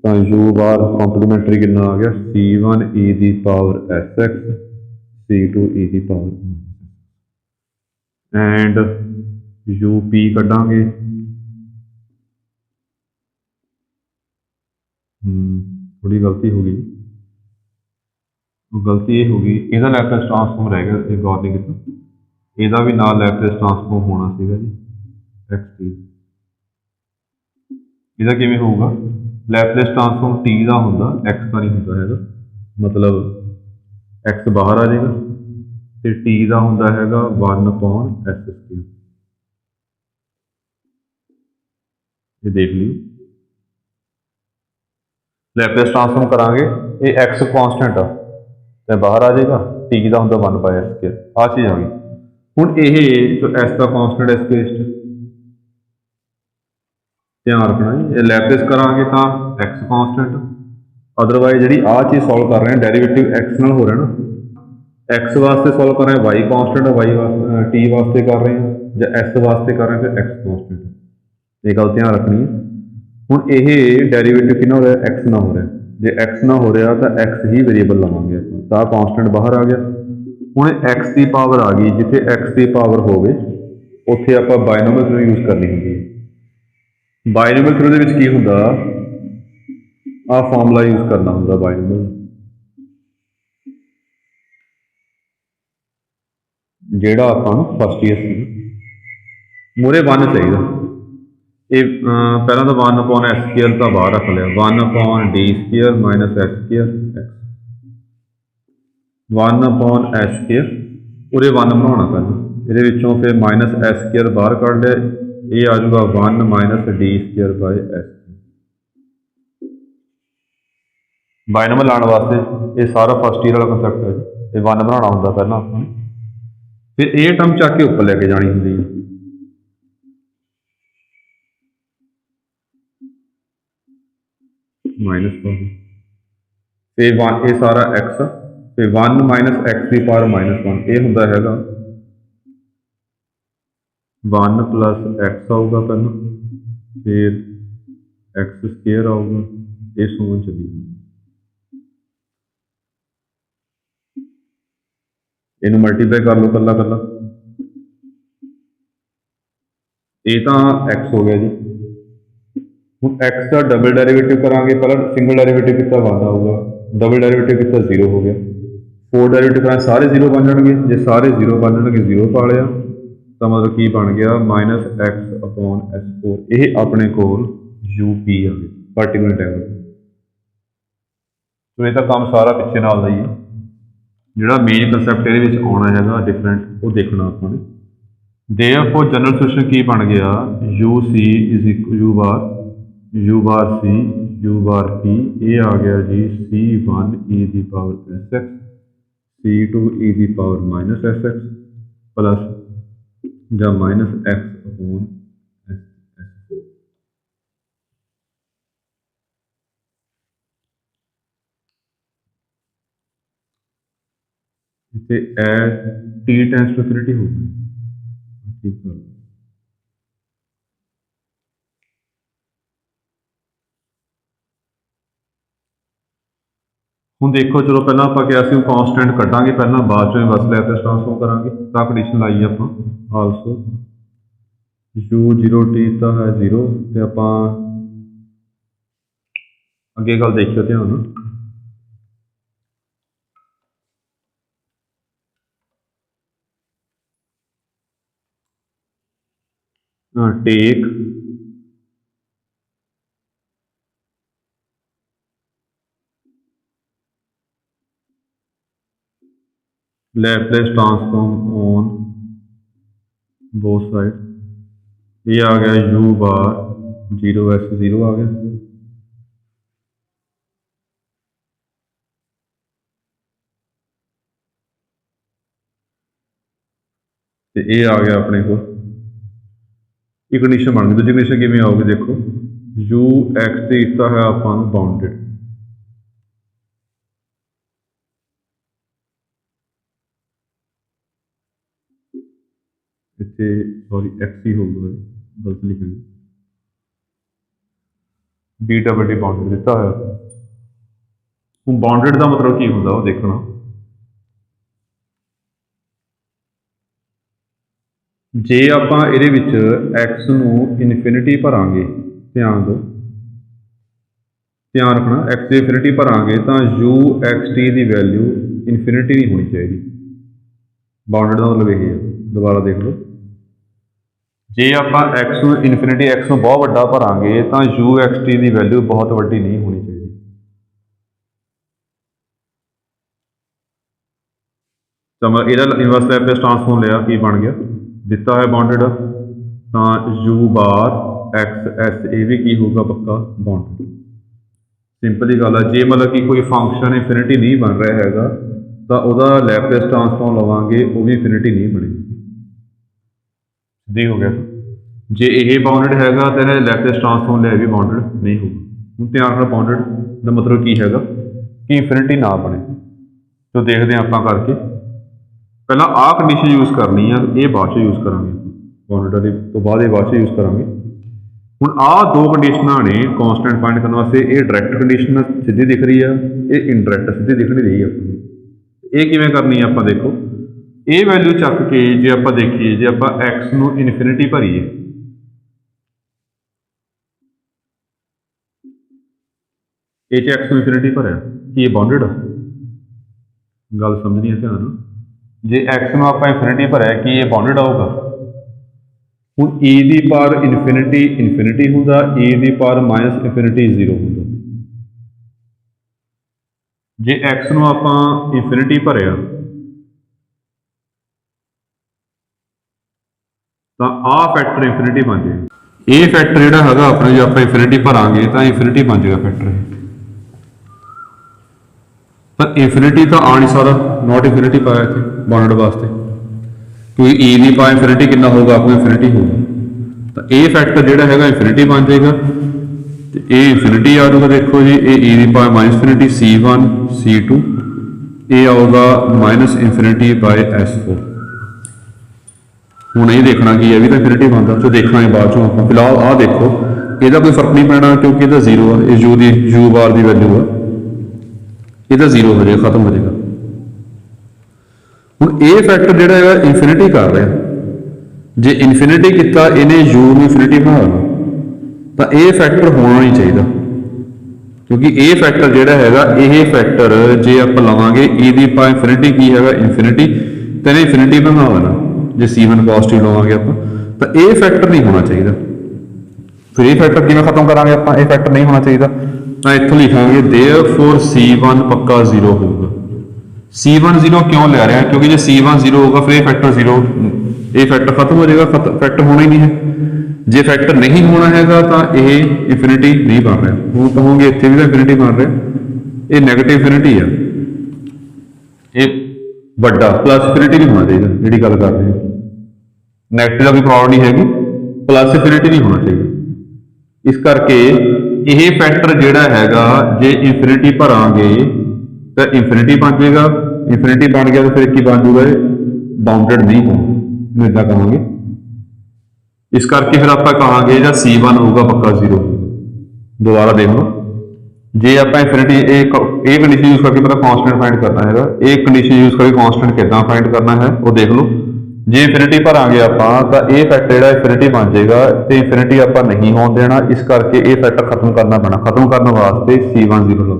तो यू बार कॉम्प्लीमेंटरी कितना आ गया C1 e दी power s x C2 e दी पावर एंड यू पी कढ़ांगे थोड़ी गलती हो गई गलती ये होगी इसका लैप्लेस ट्रांसफॉर्म रह गया ये गौर नहीं किया ਇਹਦਾ भी नाल लैप्लेस ट्रांसफॉर्म होना सीगा जी एक्स टी ਇਹਦਾ किवें होगा लैपलेस ट्रांसफॉर्म टी का होंदा एक्स का नहीं होंदा हैगा, मतलब एक्स बाहर आ जाएगा तो टी का होंदा हैगा 1/s²। ये देख लियो, लैपलेस ट्रांसफॉर्म करांगे ये एक्स कॉन्सटेंट आ तो बाहर आ जाएगा, टी का होंदा 1/s²। आ चीज़ आ गई। हुण ये जो एस का कॉन्सटेंट इस केस ध्यान रखना जी, ये लैपलेस करांगे तो एक्स कॉन्सटेंट, अदरवाइज जी आ चीज़ सॉल्व कर रहे हैं डेरिवेटिव एक्स नाल हो रहा है ना, एक्स वास्ते सॉल्व कर रहे हैं वाई कॉन्सटेंट, वाई वास्ते टी वास्ते कर रहे हैं, या एस वास्ते कर रहे हैं फिर एक्स कॉन्सटेंट। ये गल ध्यान रखनी है। हुण ये डेरिवेटिव कितना हो रहा है, एक्स ना हो रहा है, जो एक्स ना हो रहा तो एक्स ही वेरीएबल लवांगे तो कॉन्सटेंट बाहर आ गया। हुण एक्स की पावर आ गई, जिथे एक्स की पावर होवे उत्थे आपां बायनोमियल थ्योरम यूज करनी होंदी है। बायनोमियल थ्योरम की हुंदा आ फॉर्मूला यूज करना होंदा बायनोमियल, ਜਿਹੜਾ ਆਪਾਂ ਨੂੰ फस्ट ईयर ਸੀ ਮੂਹਰੇ 1 ਚਾਹੀਦਾ। ਇਹ ਪਹਿਲਾਂ ਤਾਂ 1/s² ਤਾਂ ਬਾਹਰ ਰੱਖ ਲਿਆ, 1/d² - s² x 1/s² ਉਰੇ 1 ਬਣਾਉਣਾ ਪਹਿਲਾਂ, ਇਹਦੇ ਵਿੱਚੋਂ ਫਿਰ -s² ਬਾਹਰ ਕੱਢ ਲਿਆ, ਇਹ ਆ ਜਾਊਗਾ 1 - d²/s। ਬਾਇਨੋਮਲ ਲਾਉਣ ਵਾਸਤੇ ਇਹ ਸਾਰਾ फस्ट ईयर ਵਾਲਾ ਕੰਸੈਪਟ ਹੈ ਜੀ, ਇਹ 1 ਬਣਾਉਣਾ ਹੁੰਦਾ ਪਹਿਲਾਂ ਆਪਾਂ ਨੇ, फिर ये टर्म चक के उपर लैके जानी होंगी है। माइनस फिर 1 ये सारा एक्स, फिर 1 - x की पावर -1 ये होंदा हैगा 1 + x आऊगा पहला, फिर x² आऊगा, ये सोन चली इनू मल्टीप्लाई कर लो कला कला, ये तो एक्स हो गया जी। हम एक्स का डबल डेरिवेटिव करांगे, पहला सिंगल डेरिवेटिव कितना 1 आऊगा, डबल डेरिवेटिव कितना 0 हो गया, 4 डेरिवेटिव कराएं सारे 0 बन जाएंगे, जो सारे 0 बन जाएंगे 0 पा लिया तो मतलब की बन गया -x/s4। ये अपने कोल UP आ गया पार्टिकुलर इंटीग्रल। तो ये तो काम सारा पिछे नाल दा ही है, ਜਿਹੜਾ ਮੇਨ ਕੰਸੈਪਟ ਇਹਦੇ ਵਿੱਚ ਆਉਣਾ ਹੈਗਾ ਡਿਫਰੈਂਟ, ਉਹ ਦੇਖਣਾ ਆਪਾਂ ਨੇ। देयरफॉर जनरल सोल्यूशन की बन गया UC = U बार C U बार P, ये आ गया जी C1 e⁻ sx C2 e⁻ sx plus या -x/s4। इसे t टेंड्स टू इनफिनिटी होगी, ठीक है। ਹੁਣ ਦੇਖੋ, ਚਲੋ ਪਹਿਲਾਂ ਆਪਾਂ ਕਿਹਾ ਸੀ ਕਨਸਟੈਂਟ ਕੱਢਾਂਗੇ ਪਹਿਲਾਂ, ਬਾਅਦ ਚੋਂ ਬਸ ਲੈਪਲੇਸ ਟ੍ਰਾਂਸਫਾਰਮ ਕਰਾਂਗੇ। ਤਾਂ ਕੰਡੀਸ਼ਨ ਲਾਈ ਆਪਾਂ ਆਲਸੋ u0t ਤਾਂ ਹੈ 0, ਤੇ ਆਪਾਂ ਅੱਗੇ ਗੱਲ ਦੇਖਿਓ ਧਿਆਨ ਨਾਲ। Take Laplace transform on both side, ये आ गया u बार 0s 0 आ गया, तो ये आ गया अपने को एक कंडीशन बन गई। दूसरी कंडीशन किमें आओगी देखो, ux से दिता है ਆਪਾਂ ਨੂੰ बाउंडेड, इतने सॉरी x ही होगा, गलत लिखेंगे, b बाउंडेड दिता है। ਹੁਣ बाउंडेड का मतलब की होंगे वो देखना, जे ਆਪਾਂ ਇਹਦੇ ਵਿੱਚ x ਨੂੰ ਇਨਫਿਨਿਟੀ ਭਰਾਂਗੇ, ਧਿਆਨ ਦਿਓ, ਧਿਆਨ ਰੱਖਣਾ, x ਦੀ ਇਨਫਿਨਿਟੀ ਭਰਾਂਗੇ ਤਾਂ uxt ਦੀ ਵੈਲਿਊ ਇਨਫਿਨਿਟੀ ਨਹੀਂ ਹੋਣੀ ਚਾਹੀਦੀ। ਬਾਉਂਡਡ ਦਾ ਮਤਲਬ ਇਹ ਹੈ, ਦੁਬਾਰਾ ਦੇਖ ਲਓ, जे आप एक्स ਨੂੰ ਇਨਫਿਨਿਟੀ एक्स ਨੂੰ बहुत ਵੱਡਾ ਭਰਾਂਗੇ ਤਾਂ ਯੂ ਐਕਸ ਟੀ ਦੀ ਵੈਲਿਊ ਬਹੁਤ ਵੱਡੀ ਨਹੀਂ ਹੋਣੀ ਚਾਹੀਦੀ। ਤਾਂ ਮੈਂ ਇਹਦਾ ਇਨਵਰਸ ਲੈਪਲੇਸ ਟ੍ਰਾਂਸਫਾਰਮ ਲਿਆ, ਕੀ ਬਣ ਗਿਆ, ਦਿੱਤਾ ਹੈ ਬਾਉਂਡਡ ਤਾਂ ਯੂ ਬਾਰ एक्स एस ਇਹ ਵੀ ਕੀ ਹੋਊਗਾ ਪੱਕਾ ਬਾਉਂਡਡ। ਸਿੰਪਲ ਹੀ ਗੱਲ ਹੈ। ਜੇ ਮਤਲਬ ਕਿ ਕੋਈ ਫੰਕਸ਼ਨ ਇਨਫਿਨਿਟੀ ਨਹੀਂ ਬਣ ਰਿਹਾ ਹੈਗਾ ਤਾਂ ਉਹਦਾ ਲੈਪਲੇਸ ਟ੍ਰਾਂਸਫਾਰਮ ਲਵਾਂਗੇ, ਉਹ ਵੀ ਇਨਫਿਨਿਟੀ ਨਹੀਂ ਬਣੇਗੀ। ਸਿੱਧੀ ਹੋ ਗਿਆ। ਜੇ ਇਹ ਬਾਉਂਡਡ ਹੈਗਾ ਤਾਂ ਇਹਨੇ ਲੈਪਲੇਸ ਟ੍ਰਾਂਸਫਾਰਮ ਲਿਆ ਵੀ ਬਾਉਂਡਡ ਨਹੀਂ ਹੋਊਗਾ। ਹੁਣ ਧਿਆਨ ਨਾਲ ਬਾਉਂਡਡ ਦਾ ਮਤਲਬ ਕੀ ਹੈਗਾ ਕਿ ਇਨਫਿਨਿਟੀ ਨਾ ਬਣੇ। ਤੋ ਦੇਖਦੇ ਹਾਂ ਆਪਾਂ ਕਰਕੇ। ਪਹਿਲਾਂ ਆਹ ਕੰਡੀਸ਼ਨ ਯੂਜ਼ ਕਰਨੀ ਆ, ਇਹ ਬਾਅਦ 'ਚ ਯੂਜ਼ ਕਰਾਂਗੇ। ਬਾਉਂਡਡ ਵਾਲੀ ਤੋਂ ਬਾਅਦ ਇਹ ਬਾਅਦ 'ਚ ਯੂਜ਼ ਕਰਾਂਗੇ। ਹੁਣ ਆਹ ਦੋ ਕੰਡੀਸ਼ਨਾਂ ਨੇ ਕੌਂਸਟੈਂਟ ਫਾਈਂਡ ਕਰਨ ਵਾਸਤੇ। ਇਹ ਡਾਇਰੈਕਟ ਕੰਡੀਸ਼ਨ ਸਿੱਧੀ ਦਿਖ ਰਹੀ ਆ, ਇਹ ਇਨਡਾਇਰੈਕਟ ਸਿੱਧੀ ਦਿਖ ਨਹੀਂ ਰਹੀ ਆਪਣੀ। ਇਹ ਕਿਵੇਂ ਕਰਨੀ ਆ ਆਪਾਂ ਦੇਖੋ। ਇਹ ਵੈਲਿਊ ਚੱਕ ਕੇ ਜੇ ਆਪਾਂ ਦੇਖੀਏ, ਜੇ ਆਪਾਂ ਐਕਸ ਨੂੰ ਇਨਫਿਨਿਟੀ ਭਰੀਏ, ਇਹ 'ਚ ਐਕਸ ਨੂੰ ਇਨਫਿਨਿਟੀ ਭਰਿਆ, ਕੀ ਇਹ ਬਾਉਂਡਡ ਆ? ਗੱਲ ਸਮਝਣੀ ਹੈ ਧਿਆਨ ਨਾਲ। ਜੇ ਐਕਸ ਨੂੰ ਆਪਾਂ ਇਨਫਿਨਿਟੀ ਭਰਿਆ, ਕੀ ਇਹ ਬਾਉਂਡਡ ਆਊਗਾ? ਹੁਣ e ਦੀ ਪਾਵਰ ਇਨਫਿਨਿਟੀ ਇਨਫਿਨਿਟੀ ਹੁੰਦਾ, e ਦੀ ਪਾਵਰ ਮਾਈਨਸ ਇਨਫਿਨਿਟੀ 0 ਹੁੰਦਾ। ਜੇ x ਨੂੰ ਆਪਾਂ ਇਨਫਿਨਿਟੀ ਭਰਿਆ ਤਾਂ ਆਹ ਫੈਕਟਰ ਇਨਫਿਨਿਟੀ ਬਣ ਜਾਏਗਾ। ਇਹ ਫੈਕਟਰ ਜਿਹੜਾ ਹੈਗਾ ਆਪਣਾ, ਜੇ ਆਪਾਂ ਇਨਫਿਨਿਟੀ ਭਰਾਂਗੇ ਤਾਂ ਇਨਫਿਨਿਟੀ ਬਣ ਜਾਏਗਾ ਫੈਕਟਰ। ਪਰ ਇਨਫਿਨਿਟੀ ਤਾਂ ਆ ਨਹੀਂ ਸਕਦਾ, ਨੋਟ ਇਨਫਿਨਿਟੀ ਪਾਇਆ ਇੱਥੇ ਬਾਉਂਡਡ ਵਾਸਤੇ, क्योंकि e ਦੀ ਪਾਵਰ ਇਨਫਿਨਿਟੀ ਕਿੰਨਾ ਹੋਊਗਾ ਆਪਣਾ, ਇਨਫਿਨਿਟੀ ਹੋਊਗਾ। ਤਾਂ ਇਹ ਫੈਕਟਰ ਜਿਹੜਾ ਹੈਗਾ ਇਨਫਿਨਿਟੀ ਬਣ ਜਾਏਗਾ ਤੇ ਇਹ ਇਨਫਿਨਿਟੀ ਆ ਜਾਊਗਾ। ਦੇਖੋ ਜੀ, ਇਹ e ਦੀ power minus infinity c1 c2, ਇਹ ਆਊਗਾ ਮਾਈਨਸ ਇਨਫਿਨਿਟੀ ਬਾਏ s4। ਹੁਣ ਇਹ ਦੇਖਣਾ ਕੀ ਹੈ ਵੀ ਤਾਂ ਇਨਫਿਨਿਟੀ ਬਣਦਾ, ਜੋ ਦੇਖਾਂਗੇ ਬਾਅਦ ਚੋਂ ਆਪਾਂ। ਫਿਲਹਾਲ ਆਹ ਦੇਖੋ, ਇਹਦਾ ਕੋਈ ਫਰਕ ਨਹੀਂ ਪੈਣਾ ਕਿਉਂਕਿ ਇਹਦਾ 0 ਆ। ਇਹ you the you bar the value ਆ, ਇਹਦਾ 0 ਹੋ ਜਾਏਗਾ, ਖਤਮ ਹੋ ਜਾਏਗਾ। ਹੁਣ ਇਹ ਫੈਕਟਰ ਜਿਹੜਾ ਹੈਗਾ ਇਨਫਿਨਿਟੀ ਕਰ ਰਿਹਾ, ਜੇ ਇਨਫਿਨਿਟੀ ਕੀਤਾ ਇਹਨੇ ਯੂ ਨੂੰ ਇਨਫਿਨਿਟੀ ਬਣਾ ਦੇਣਾ, ਤਾਂ ਇਹ ਫੈਕਟਰ ਹੋਣਾ ਨਹੀਂ ਚਾਹੀਦਾ। ਕਿਉਂਕਿ ਇਹ ਫੈਕਟਰ ਜਿਹੜਾ ਹੈਗਾ, ਇਹ ਫੈਕਟਰ ਜੇ ਆਪਾਂ ਲਵਾਂਗੇ e ਦੀ ਪਾਵਰ ਇਨਫਿਨਿਟੀ ਕੀ ਹੈਗਾ ਇਨਫਿਨਿਟੀ, ਤਾਂ ਇਹਨੇ ਇਨਫਿਨਿਟੀ ਬਣਾ ਦੇਣਾ। ਜੇ c1 ਪੋਜ਼ਿਟਿਵ ਲਵਾਂਗੇ ਆਪਾਂ ਤਾਂ ਇਹ ਫੈਕਟਰ ਨਹੀਂ ਹੋਣਾ ਚਾਹੀਦਾ। ਫਿਰ ਇਹ ਫੈਕਟਰ ਕਿਵੇਂ ਖਤਮ ਕਰਾਂਗੇ ਆਪਾਂ? ਇਹ ਫੈਕਟਰ ਨਹੀਂ ਹੋਣਾ ਚਾਹੀਦਾ ਤਾਂ ਇੱਥੋਂ ਲਿਖਾਂਗੇ देयरफॉर c1 पक्का 0 होगा। c1 0 क्यों ले रहे हैं? क्योंकि जो c1 0 होगा फिर ये फैक्टर 0, ये फैक्टर खत्म हो जाएगा, फैक्टर होना ही नहीं है। जे फैक्टर नहीं होना हैगा तो ये इनफिनिटी नहीं बन रहा। वो कहोगे इतने भी तो इनफिनिटी बन रहा, ये नैगेटिव इनफिनिटी है, ये बड़ा प्लस इनफिनिटी नहीं होना चाहिए। जी गल कर रहे हैं नैगेटिव का कोई प्रॉब्लम नहीं हैगी, प्लस इनफिनिटी नहीं होना चाहिए। इस करके ये फैक्टर जिहड़ा हैगा जे इनफिनिटी भरांगे तो इनफिनिटी बन जाएगा। इनफिनिटी बन गया तो फिर की बन जाऊगा, बाउंडेड नहीं होगा, इदा कहोगे। इस करके फिर आप कहांगे जो c1 होगा पक्का 0 होगा। दोबारा देख लो, जे आप इनफिनिटी एक कंडीशन यूज करके पता कॉन्स्टेंट फाइंड करना है, एक कंडीशन यूज करके कॉन्स्टेंट कितना फाइंड करना है वो देख लो। जे इनफिनिटी भरांगे आप तो यह फैक्टर जो इनफिनिटी बन जाएगा, तो इनफिनिटी आप नहीं होने देना। इस करके ये फैक्टर खत्म करना पैना, खत्म करने वास्ते c1 0 लगेगा।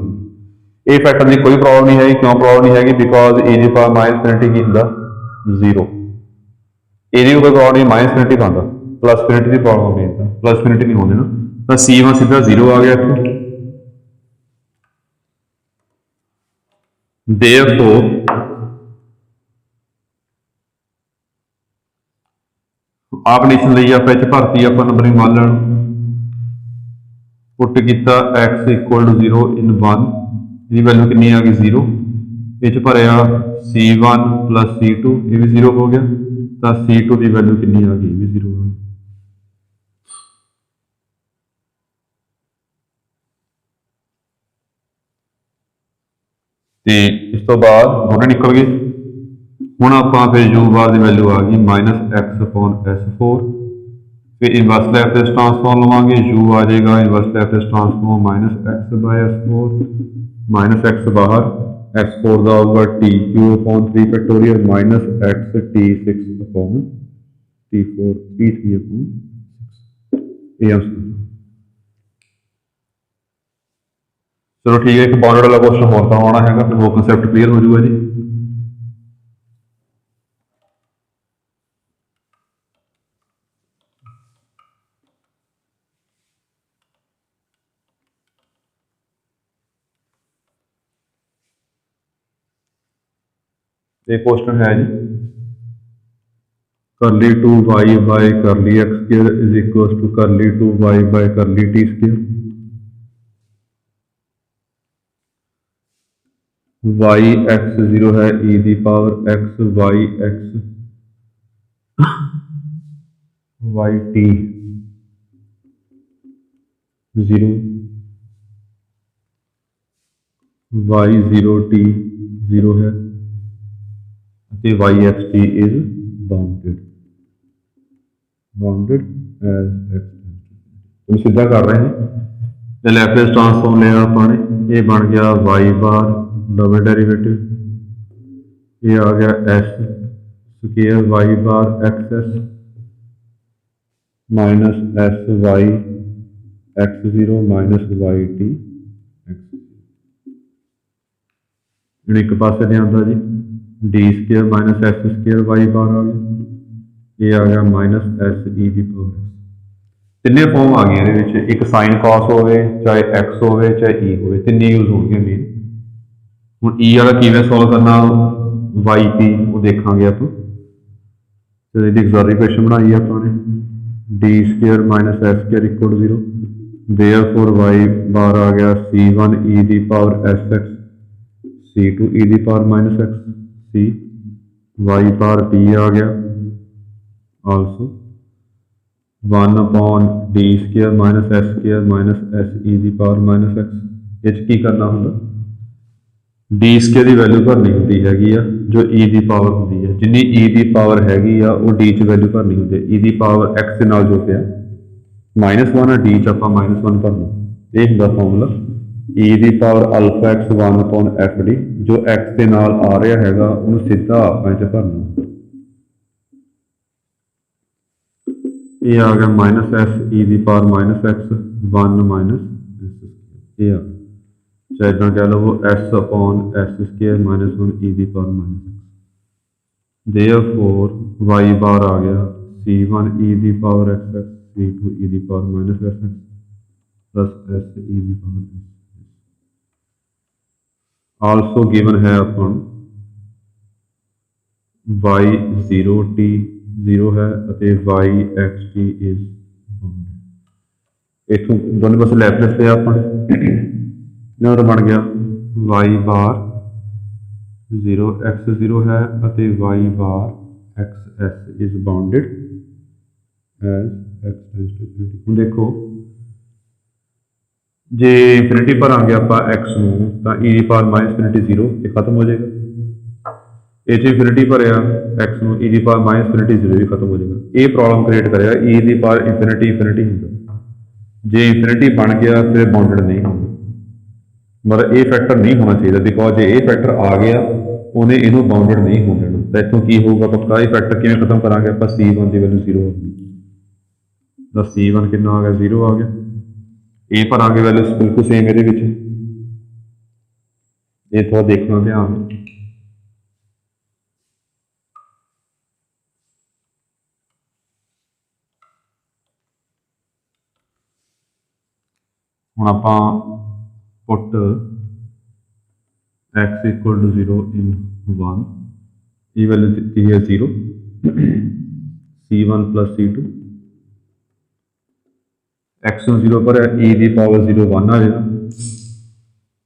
ये फैक्टर की कोई प्रॉब्लम नहीं है। क्यों प्रॉब्लम नहीं है? बिकॉज e की पावर माइनस इनफिनिटी की होंगे 0, ये कोई प्रॉब्लम नहीं, माइनस इनफिनिटी बनता, प्लस इनफिनिटी की प्रॉब्लम होगी, प्लस इनफिनिटी नहीं होने ना। तो c1 सीधा 0 आ गया इतने। देयरफॉर आप कंडीशन ली आप भरती आप नंबरिंग मान लें, पुट किया x इक्वल टू 0 इन 1, ये वैल्यू कितनी आ गई 0, ये भरया c1 प्लस c2, ये भी 0 हो गया, तो c2 की वैल्यू कितनी आ गई, ये भी 0 हो गई। तो इस तो बाद दोनों निकल गए। हुण आपां फिर u बार की वैल्यू आ गई -x/s4, फिर इनवर्स लैपलेस ट्रांसफॉर्म लवांगे, u आ जाएगा inverse Laplace transform -x/s4, -x बाहर, s4 का होगा t3/3 factorial -x t6/t4 t3/6। चलो ठीक है, एक बाउंडेड वाला क्वेश्चन होर करवाना है, फिर वो कंसैप्ट क्लीयर हो जाएगा जी। ये क्वेश्चन है जी करली 2y by curly x square is equal to curly 2y by करली t स्क्वायर। y x 0 है e दी power x y x y t 0 y 0 t 0 है ਤੇ y x t is bounded as x। तुम सीधा कर रहे हैं लैपलेस ट्रांसफॉर्म लिया अपने ये बन गया y बार डबल डेरिवेटिव ये आ गया s square y bar x s minus s y x 0 minus y t x एक पासे ने आता जी d square minus s square y bar आ गया ये आ गया माइनस एस ई की पावर तिने फॉर्म आ गई एक साइन कॉस हो चाहे एक्स हो चाहे ई हो तिने यूज हो गए मेन हूँ ई वाला किवें सॉल्व करना वाई पी वो देखा आप एक्सॉल्यूशन बनाई अपने d square minus s square equal 0 therefore y bar आ गया c1 ई दी power s x c2 e दी power minus x c y bar t आ गया also 1 upon d square minus s square minus s e की power minus x ये की करना होंगे डी स्क्वेयर की वैल्यू भरनी होंगी हैगी आ जो e की पावर होंगी है जिन्नी e की पावर हैगी आ वो d च वैल्यू भरनी होंगी e की पावर x के नाल जो पिया -1 d च आप -1 भरना ये होंगे फॉर्मूला e की power alpha x 1 upon f d जो x के नाल आ रहा हैगा उन्होंने सीधा आप भरना ये आ गया माइनस एस ई की पावर माइनस एक्स 1 माइनस ये आ चाहे इतना कह लो वो s upon s square minus 1 e की power minus x therefore y bar आ गया c1 ई की पावर एक्स एक्स c2 ई की power minus s x plus s e की पावर आल्सो गिवन है अपन वाई 0 टी 0 है वाई एक्स टी इज इतों दोनों पास Laplace लिया अपन बन गया वाई बार 0 एक्स 0 है y bar x s is bounded as x हम देखो जे इनफिनिटी पर आएंगे आप एक्स नूं तां ई दी पावर माइनस इनफिनिटी 0 ये खत्म हो जाएगा ये इनफिनिटी पर एक्स नूं ई दी पावर माइनस इनफिनिटी 0 भी खत्म हो जाएगा ये प्रॉब्लम क्रिएट करेगा ई दी पावर इनफिनिटी इनफिनिटी होगा जे इनफिनिटी बन गया फिर बाउंडेड नहीं होगा मतलब ये फैक्टर नहीं होना चाहिए बिकॉज जे ये फैक्टर आ गया उन्हें इनू बाउंडेड नहीं हो देना तो इतों की होगा पक्का ये फैक्टर किमें खत्म करांगे आप c1 की वैल्यू 0 होगी तो c1 कितना आ गया 0 आ गया ए पर आगे वैल्यू बिल्कुल सेम ये थोड़ा देखना ध्यान हम आप पुट x इक्वल टू 0 इन 1 ये वैल्यू दी है 0 c1 प्लस c2 x 0 पर है e की पावर 0 1 आ जाएगा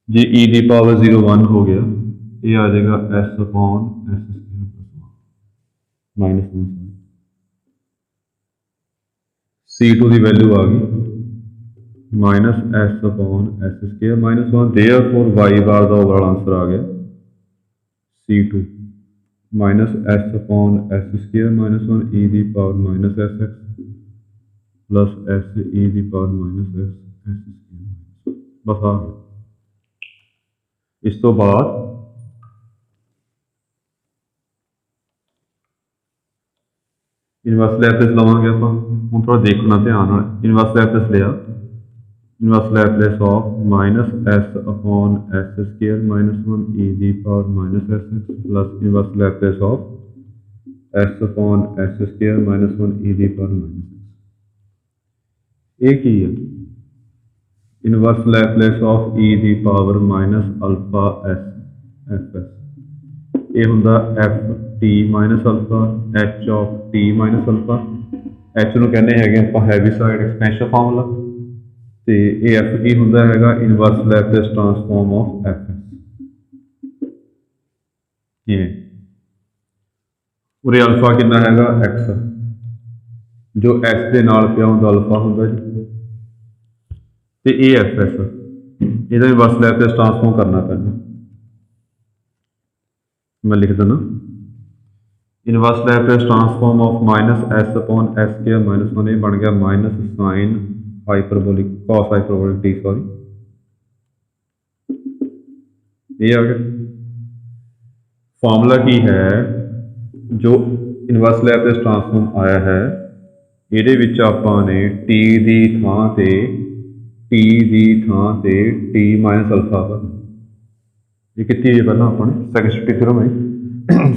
जी e की पावर 0 1 हो गया ये आ जाएगा s अपॉन s square plus minus 1 c2 की वैल्यू आ गई minus s upon s square minus 1 therefore y bar का ओवरऑल आंसर आ गया c2 minus s upon s square minus 1 e की power minus s x plus s e की power minus s s square बस आ गया इस तो बाद इनवर्स लैपलेस लवांगे आप हम थोड़ा देखना ध्यान इनवर्स लैपलेस लिया inverse Laplace of minus s upon s square minus 1 e की power minus s x plus inverse Laplace of S upon s square minus 1 e की पावर माइनस एक्स एक ही है इनवर्स लैपलेस ऑफ ई की power minus alpha S F S ਇਹ ਹੁੰਦਾ F T minus alpha H of tea minus alpha. H ਨੂੰ ਕਹਿੰਦੇ ਹੈਗੇ ਆਪਾਂ ਹੈਵੀਸਾਈਡ ਐਕਸਪੈਂਸ਼ਨ ਫਾਰਮੂਲਾ, ਤੇ ਇਹ ਐਫ ਕੀ ਹੁੰਦਾ ਹੈਗਾ inverse Laplace transform of F S. ਕਿਵੇਂ ਉਰੇ ਅਲਫਾ ਕਿੰਨਾ ਹੈਗਾ ਐਕਸ, ਜੋ ਐਸ ਦੇ ਨਾਲ ਪਿਆ ਹੁੰਦਾ ਅਲਫਾ ਹੁੰਦਾ ਜੀ, ਤੇ ਇਹ ਐਫ ਐਸ ਇਹਦਾ ਇਨਵਰਸ ਲੈਪਲੇਸ ਟਰਾਂਸਫਾਰਮ ਕਰਨਾ ਪੈਂਦਾ। मैं लिख देना inverse Laplace transform of minus s upon S के माइनस वन, बन गया minus sine hyperbolic cos hyperbolic T, sorry ये आ गया। फॉर्मूला की है जो इनवर्स लैपलेस ट्रांसफॉर्म आया है ਇਹਦੇ ਵਿੱਚ ਆਪਾਂ ਨੇ टी ਦੀ ਥਾਂ ਤੇ टी माइनस अल्फा पर ये कितनी है पहला अपने सैकेंड शिफ्टिंग थ्योरम है,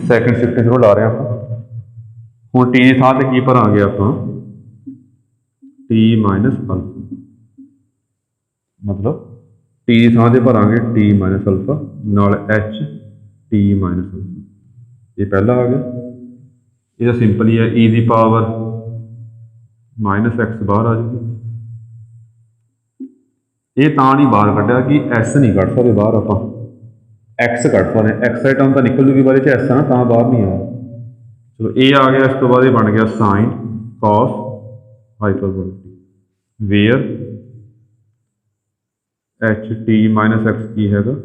सैकेंड शिफ्टिंग थ्योरम ला रहे हैं आप हूँ टी की थां ते की भरांगे आप टी माइनस अल्फा, मतलब टी की थां ते भरांगे टी माइनस अल्फा नाल एच टी माइनस अल्फा। ये पहला आ गया, ये सिंपल ही है ई दी पावर माइनस एक्स बाहर आ जाएगी। ये तां नहीं बाहर कढ़िया कि एस नहीं कढ़ सकते बाहर, आप एक्स कट सकते, एक्स वाली टर्म तो निकल जूगी बारे एस है ना, तो बाहर नहीं आया। चलो ये आ गया, इस तो बाद ये बन गया sine cos hyperbolic where h t minus x की हैगा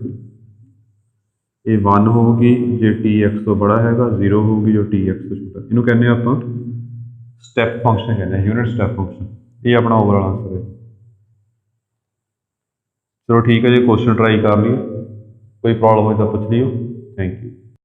ये 1 होगी जो टी एक्स तो बड़ा हैगा, 0 होगी जो टी एक्स तो छोटा। इनू कहने आप स्टैप फंक्शन कहते हैं, यूनिट स्टैप फंक्शन। ये अपना ओवरऑल आंसर है। चलो ठीक है जी, क्वेश्चन ट्राई कर लियो, कोई प्रॉब्लम हो तो पूछ लियो। Thank you.